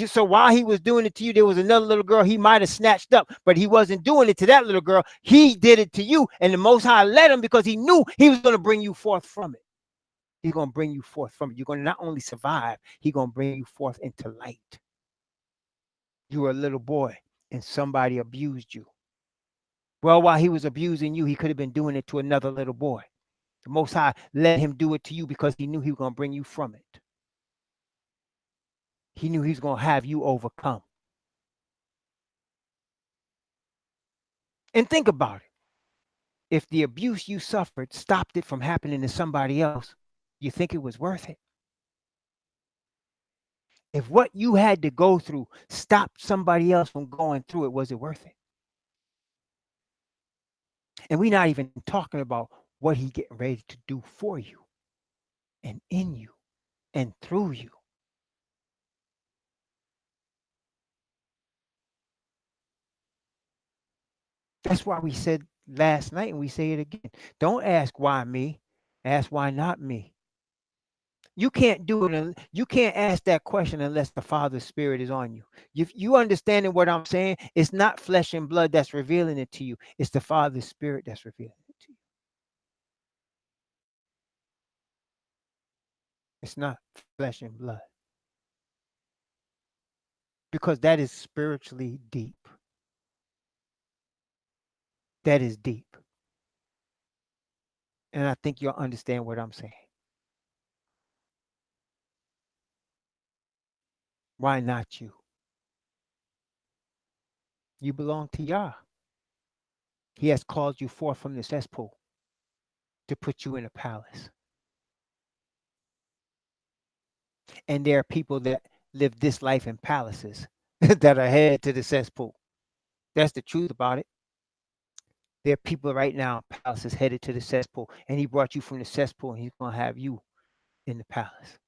S1: So while he was doing it to you, there was another little girl he might have snatched up, but he wasn't doing it to that little girl. He did it to you, and the Most High let him because he knew he was going to bring you forth from it. He's going to bring you forth from it. You're going to not only survive, he's going to bring you forth into light. You were a little boy and somebody abused you. Well, while he was abusing you, he could have been doing it to another little boy. The Most High let him do it to you because he knew he was going to bring you from it. He knew he was going to have you overcome. And think about it. If the abuse you suffered stopped it from happening to somebody else, you think it was worth it? If what you had to go through stopped somebody else from going through it, was it worth it? And we're not even talking about what he getting ready to do for you and in you and through you. That's why we said last night, and we say it again. Don't ask why me, ask why not me. You can't do it. You can't ask that question unless the Father's Spirit is on you. You understanding what I'm saying? It's not flesh and blood that's revealing it to you. It's the Father's Spirit that's revealing it to you. It's not flesh and blood, because that is spiritually deep. That is deep. And I think you'll understand what I'm saying. Why not you? You belong to Yah. He has called you forth from the cesspool to put you in a palace. And there are people that live this life in palaces that are headed to the cesspool. That's the truth about it. There are people right now in palaces headed to the cesspool, and he brought you from the cesspool, and he's going to have you in the palace.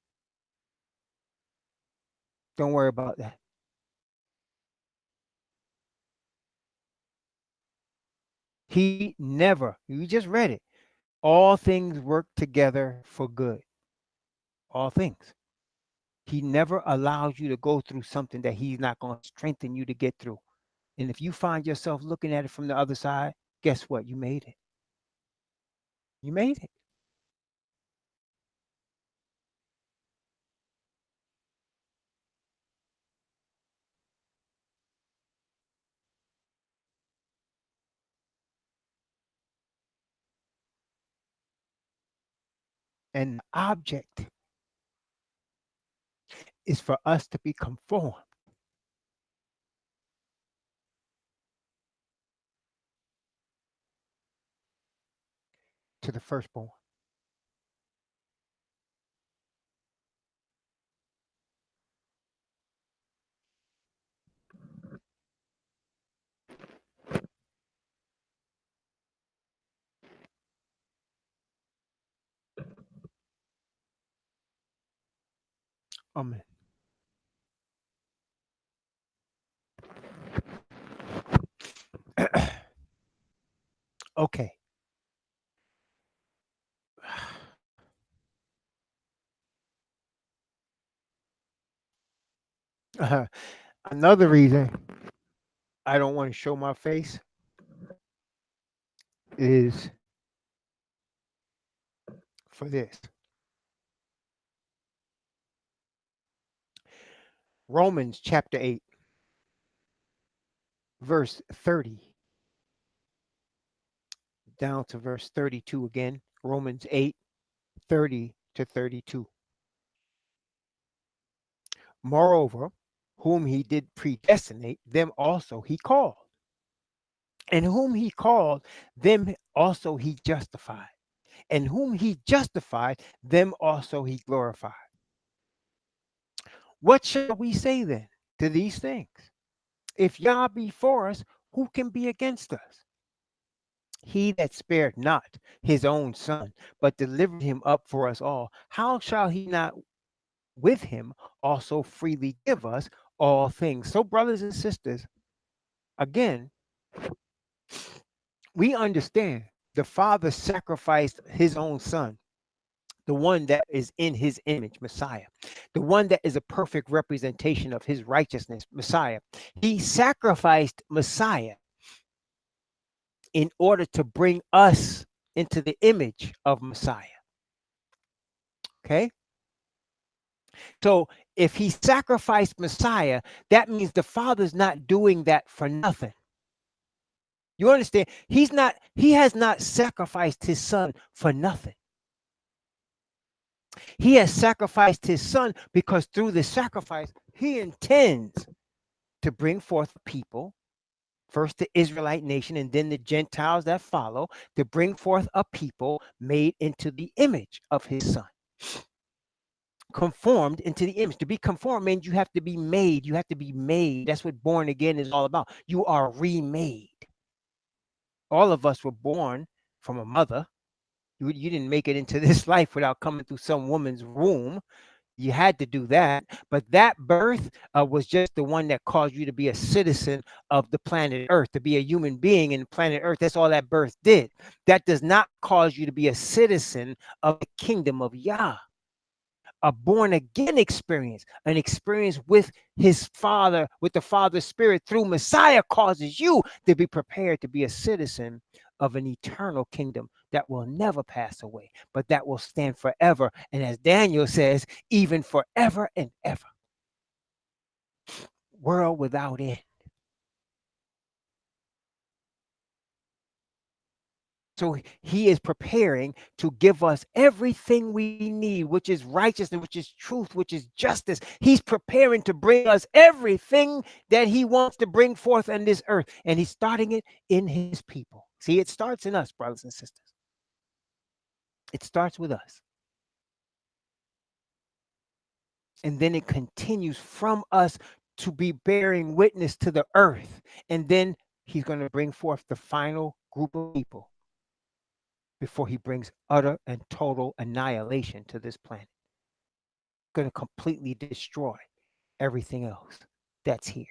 S1: Don't worry about that. He never, you just read it. All things work together for good. All things. He never allows you to go through something that he's not going to strengthen you to get through. And if you find yourself looking at it from the other side, guess what? You made it. You made it. And the object is for us to be conformed to the firstborn. Amen. Okay. Uh, Another reason I don't want to show my face is for this. Romans chapter 8, verse 30, down to verse 32 again. Romans 8, 30 to 32. Moreover, whom he did predestinate, them also he called. And whom he called, them also he justified. And whom he justified, them also he glorified. What shall we say then to these things? If Yah be for us, who can be against us? He that spared not his own son, but delivered him up for us all, how shall he not with him also freely give us all things. So, brothers and sisters, again, we understand the Father sacrificed his own son, the one that is in his image, Messiah, the one that is a perfect representation of his righteousness, Messiah. He sacrificed Messiah in order to bring us into the image of Messiah. Okay? So if he sacrificed Messiah, that means the Father's not doing that for nothing. You understand? He has not sacrificed his son for nothing. He has sacrificed his son because through the sacrifice, he intends to bring forth people, first the Israelite nation and then the Gentiles that follow, to bring forth a people made into the image of his son. Conformed into the image. To be conformed means you have to be made. You have to be made. That's what born again is all about. You are remade. All of us were born from a mother. You didn't make it into this life without coming through some woman's womb. You had to do that. But that birth was just the one that caused you to be a citizen of the planet Earth, to be a human being in planet Earth. That's all that birth did. That does not cause you to be a citizen of the kingdom of Yah. A born again experience, an experience with his father, with the Father's Spirit through Messiah, causes you to be prepared to be a citizen of an eternal kingdom that will never pass away, but that will stand forever. And as Daniel says, even forever and ever. World without end. So he is preparing to give us everything we need, which is righteousness, which is truth, which is justice. He's preparing to bring us everything that he wants to bring forth on this earth. And he's starting it in his people. See, it starts in us, brothers and sisters. It starts with us. And then it continues from us to be bearing witness to the earth. And then he's going to bring forth the final group of people before he brings utter and total annihilation to this planet. Going to completely destroy everything else that's here.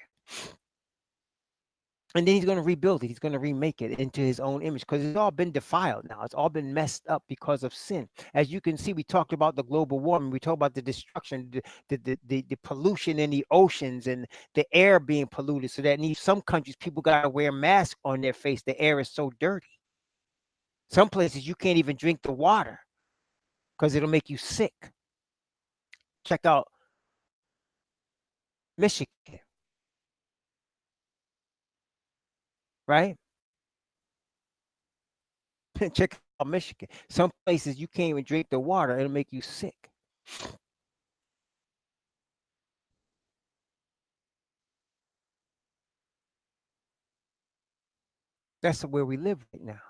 S1: And then he's going to rebuild it. He's going to remake it into his own image because it's all been defiled now. It's all been messed up because of sin. As you can see, we talked about the global warming. We talked about the destruction, the pollution in the oceans and the air being polluted. So that in some countries, people got to wear masks on their face. The air is so dirty. Some places you can't even drink the water because it'll make you sick. Check out Michigan, right? Check out Michigan. Some places you can't even drink the water, it'll make you sick. That's where we live right now.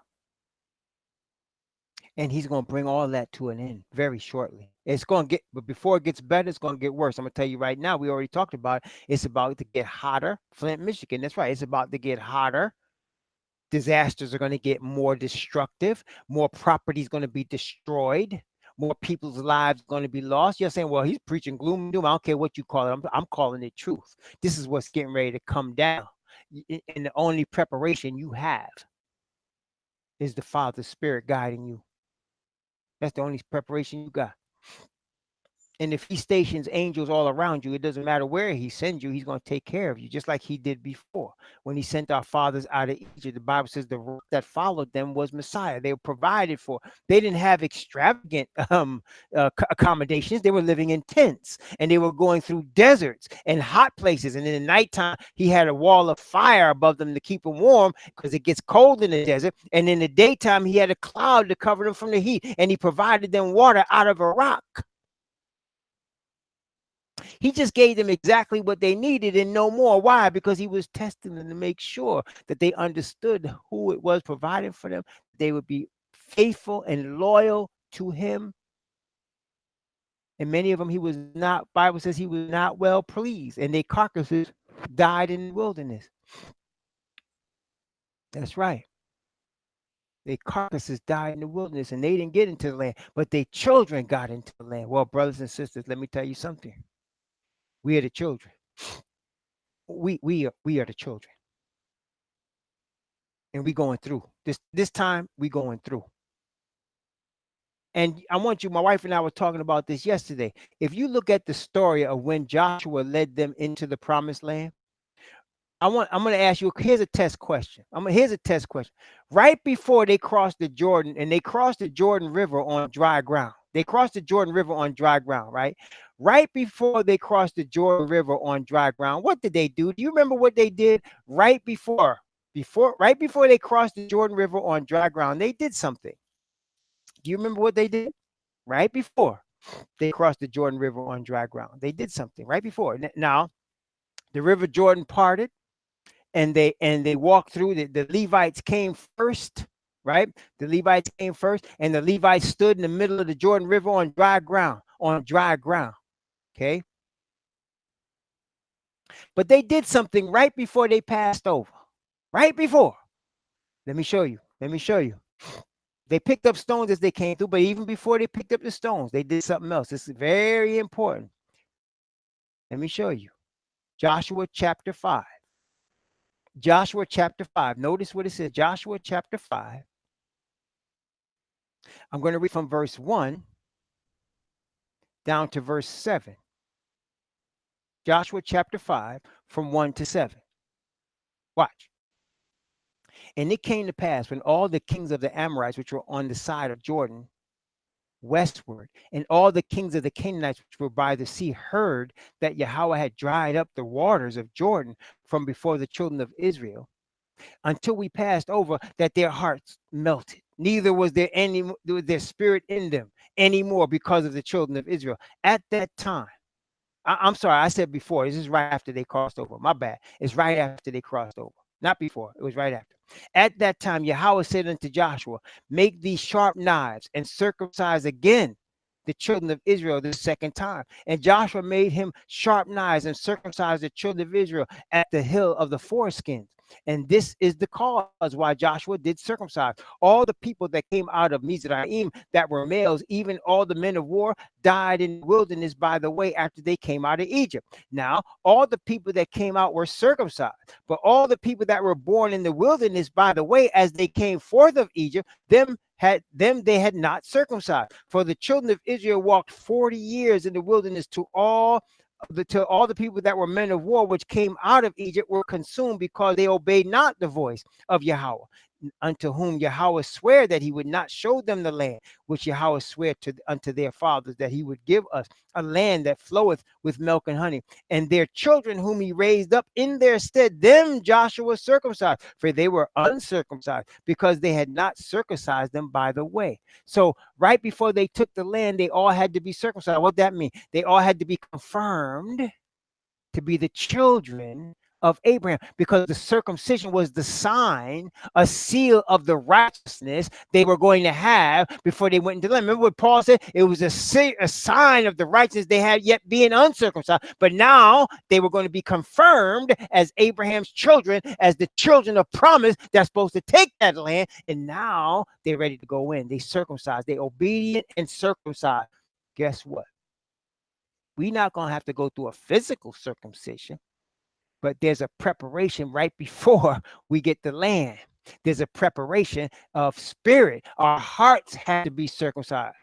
S1: And he's going to bring all that to an end very shortly. It's going to get, but before it gets better, it's going to get worse. I'm going to tell you right now, we already talked about it. It's about to get hotter. Flint, Michigan. That's right. It's about to get hotter. Disasters are going to get more destructive. More property is going to be destroyed. More people's lives are going to be lost. You're saying, well, he's preaching gloom and doom. I don't care what you call it. I'm calling it truth. This is what's getting ready to come down. And the only preparation you have is the Father's Spirit guiding you. That's the only preparation you got. And if he stations angels all around you, it doesn't matter where he sends you, he's going to take care of you, just like he did before. When he sent our fathers out of Egypt, the Bible says the rock that followed them was Messiah. They were provided for. They didn't have extravagant accommodations. They were living in tents, and they were going through deserts and hot places. And in the nighttime, he had a wall of fire above them to keep them warm because it gets cold in the desert. And in the daytime, he had a cloud to cover them from the heat, and he provided them water out of a rock. He just gave them exactly what they needed and no more. Why? Because he was testing them to make sure that they understood who it was providing for them. They would be faithful and loyal to him. And many of them, he was not, Bible says he was not well pleased. And their carcasses died in the wilderness. That's right. Their carcasses died in the wilderness and they didn't get into the land, but their children got into the land. Well, brothers and sisters, let me tell you something. We are the children. We are the children, and we going through this time. We going through. And I want you, my wife and I were talking about this yesterday. If you look at the story of when Joshua led them into the promised land, I'm going to ask you, here's a test question. Here's a test question. Right before they crossed the Jordan, and they crossed the Jordan River on dry ground. They crossed the Jordan River on dry ground, right? Right before they crossed the Jordan River on dry ground, what did they do? Do you remember what they did right right before they crossed the Jordan River on dry ground? They did something. Do you remember what they did? Right before they crossed the Jordan River on dry ground. They did something right before. Now, the River Jordan parted, and they walked through. The Levites came first, right? The Levites came first, and the Levites stood in the middle of the Jordan River on dry ground, okay? But they did something right before they passed over. Right before. Let me show you. Let me show you. They picked up stones as they came through, but even before they picked up the stones, they did something else. This is very important. Let me show you. Joshua chapter 5. Joshua chapter 5. Notice what it says. Joshua chapter 5. I'm going to read from verse 1 down to verse 7. Joshua chapter 5, from 1 to 7. Watch. And it came to pass when all the kings of the Amorites, which were on the side of Jordan westward, and all the kings of the Canaanites, which were by the sea, heard that Yahweh had dried up the waters of Jordan from before the children of Israel, until we passed over, that their hearts melted. Neither was there any their spirit in them anymore because of the children of Israel. At that time, I'm sorry, I said before. This is right after they crossed over. My bad. It's right after they crossed over. Not before. It was right after. At that time, Yahweh said unto Joshua, make these sharp knives and circumcise again the children of Israel the second time. And Joshua made him sharp knives and circumcised the children of Israel at the hill of the foreskins. And this is the cause why Joshua did circumcise all the people that came out of Mizraim that were males, even all the men of war died in the wilderness by the way after they came out of Egypt. Now, all the people that came out were circumcised, but all the people that were born in the wilderness by the way as they came forth of Egypt, they had not circumcised. For the children of Israel walked 40 years in the wilderness till all the people that were men of war which came out of Egypt were consumed, because they obeyed not the voice of Yahweh, unto whom Yahweh sware that he would not show them the land which Yahweh sware unto their fathers, that he would give us a land that floweth with milk and honey. And their children whom he raised up in their stead, them Joshua circumcised, for they were uncircumcised, because they had not circumcised them by the way. So right before they took the land, they all had to be circumcised. What that mean? They all had to be confirmed to be the children of Abraham, because the circumcision was the sign, a seal of the righteousness they were going to have before they went into the land. Remember what Paul said? It was a sign of the righteousness they had yet being uncircumcised. But now they were going to be confirmed as Abraham's children, as the children of promise that's supposed to take that land. And now they're ready to go in. They circumcised. They obedient and circumcised. Guess what? We're not going to have to go through a physical circumcision, but there's a preparation right before we get the land. There's a preparation of spirit. Our hearts have to be circumcised.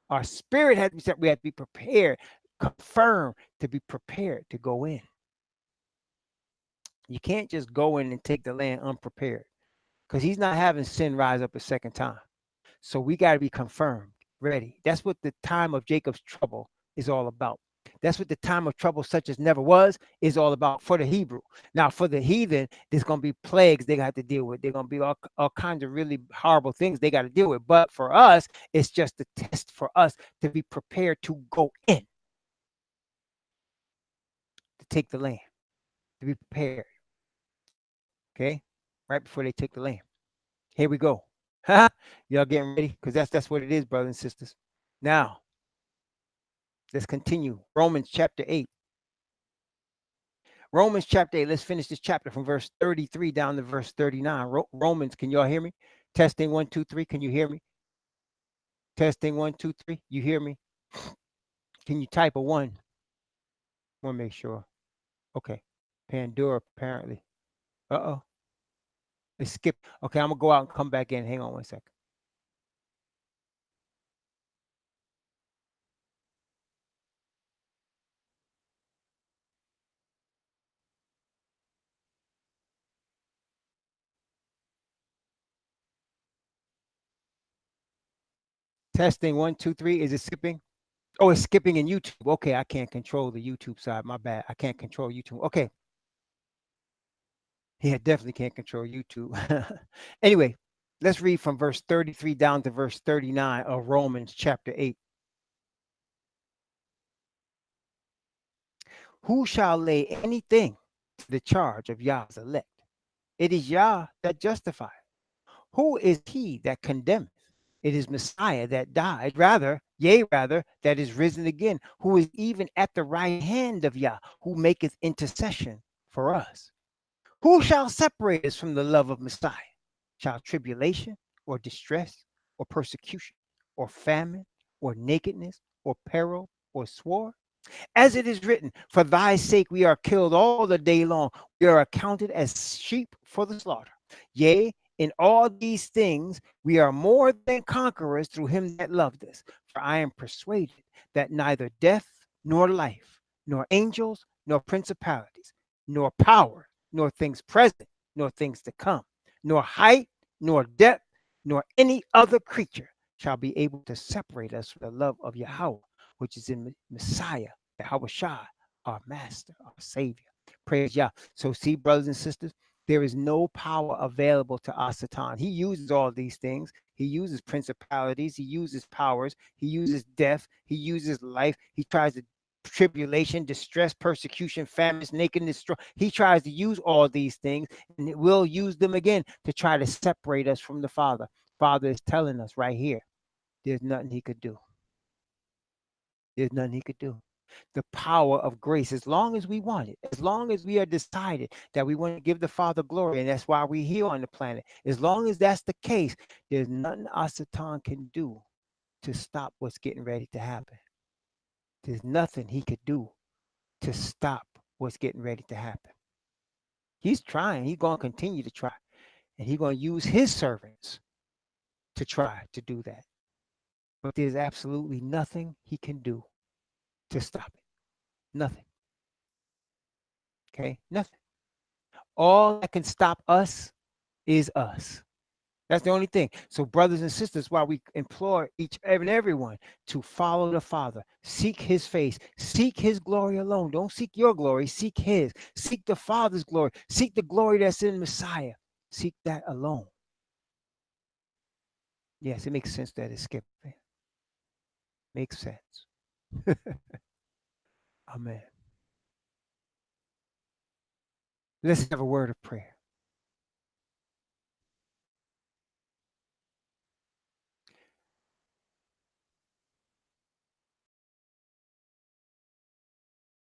S1: Our spirit has to be, we have to be prepared, confirmed to be prepared to go in. You can't just go in and take the land unprepared, because he's not having sin rise up a second time. So we got to be confirmed, ready. That's what the time of Jacob's trouble is all about. That's what the time of trouble such as never was is all about for the Hebrew. Now, for the heathen, there's going to be plagues they got to deal with. There's going to be all kinds of really horrible things they got to deal with. But for us, it's just a test for us to be prepared to go in, to take the land, to be prepared. Okay? Right before they take the land. Here we go. Y'all getting ready? Because that's what it is, brothers and sisters. Now, let's continue. Romans chapter 8. Romans chapter 8. Let's finish this chapter from verse 33 down to verse 39. Romans, can y'all hear me? Testing 1, 2, 3. Can you hear me? Testing 1, 2, 3. You hear me? Can you type a 1? I want to make sure. Okay. Pandora, apparently. Uh-oh. It skipped. Okay, I'm gonna go out and come back in. Hang on 1 second. Testing 1, 2, 3. Is it skipping? Oh, it's skipping in YouTube. Okay, I can't control the YouTube side. My bad. I can't control YouTube. Okay. Yeah, definitely can't control YouTube. Anyway, let's read from verse 33 down to verse 39 of Romans chapter 8. Who shall lay anything to the charge of Yah's elect? It is Yah that justifies. Who is he that condemneth? It is Messiah that died, rather, that is risen again, who is even at the right hand of Yah, who maketh intercession for us. Who shall separate us from the love of Messiah? Shall tribulation, or distress, or persecution, or famine, or nakedness, or peril, or sword? As it is written, for thy sake we are killed all the day long. We are accounted as sheep for the slaughter. Yea, in all these things we are more than conquerors through him that loved us. For I am persuaded that neither death nor life, nor angels, nor principalities, nor power, nor things present, nor things to come, nor height, nor depth, nor any other creature shall be able to separate us from the love of Yahweh, which is in Messiah, Yahushua, our master, our savior. Praise Yah. So see, brothers and sisters, there is no power available to Asatan. He uses all these things. He uses principalities. He uses powers. He uses death. He uses life. He tries to tribulation, distress, persecution, famines, nakedness. He tries to use all these things, and it will use them again to try to separate us from the Father. Father is telling us right here, there's nothing he could do. There's nothing he could do. The power of grace, as long as we want it, as long as we are decided that we want to give the Father glory, and that's why we're here on the planet, as long as that's the case, there's nothing Asatan can do to stop what's getting ready to happen. There's nothing he could do to stop what's getting ready to happen. He's trying, he's going to continue to try, and he's going to use his servants to try to do that. But there's absolutely nothing he can do to stop it. Nothing. Okay? Nothing. All that can stop us is us. That's the only thing. So, brothers and sisters, while we implore each and everyone to follow the Father, seek his face, seek his glory alone. Don't seek your glory, seek his. Seek the Father's glory. Seek the glory that's in Messiah. Seek that alone. Yes, it makes sense that it's skipping. Makes sense. Amen. Let's have a word of prayer.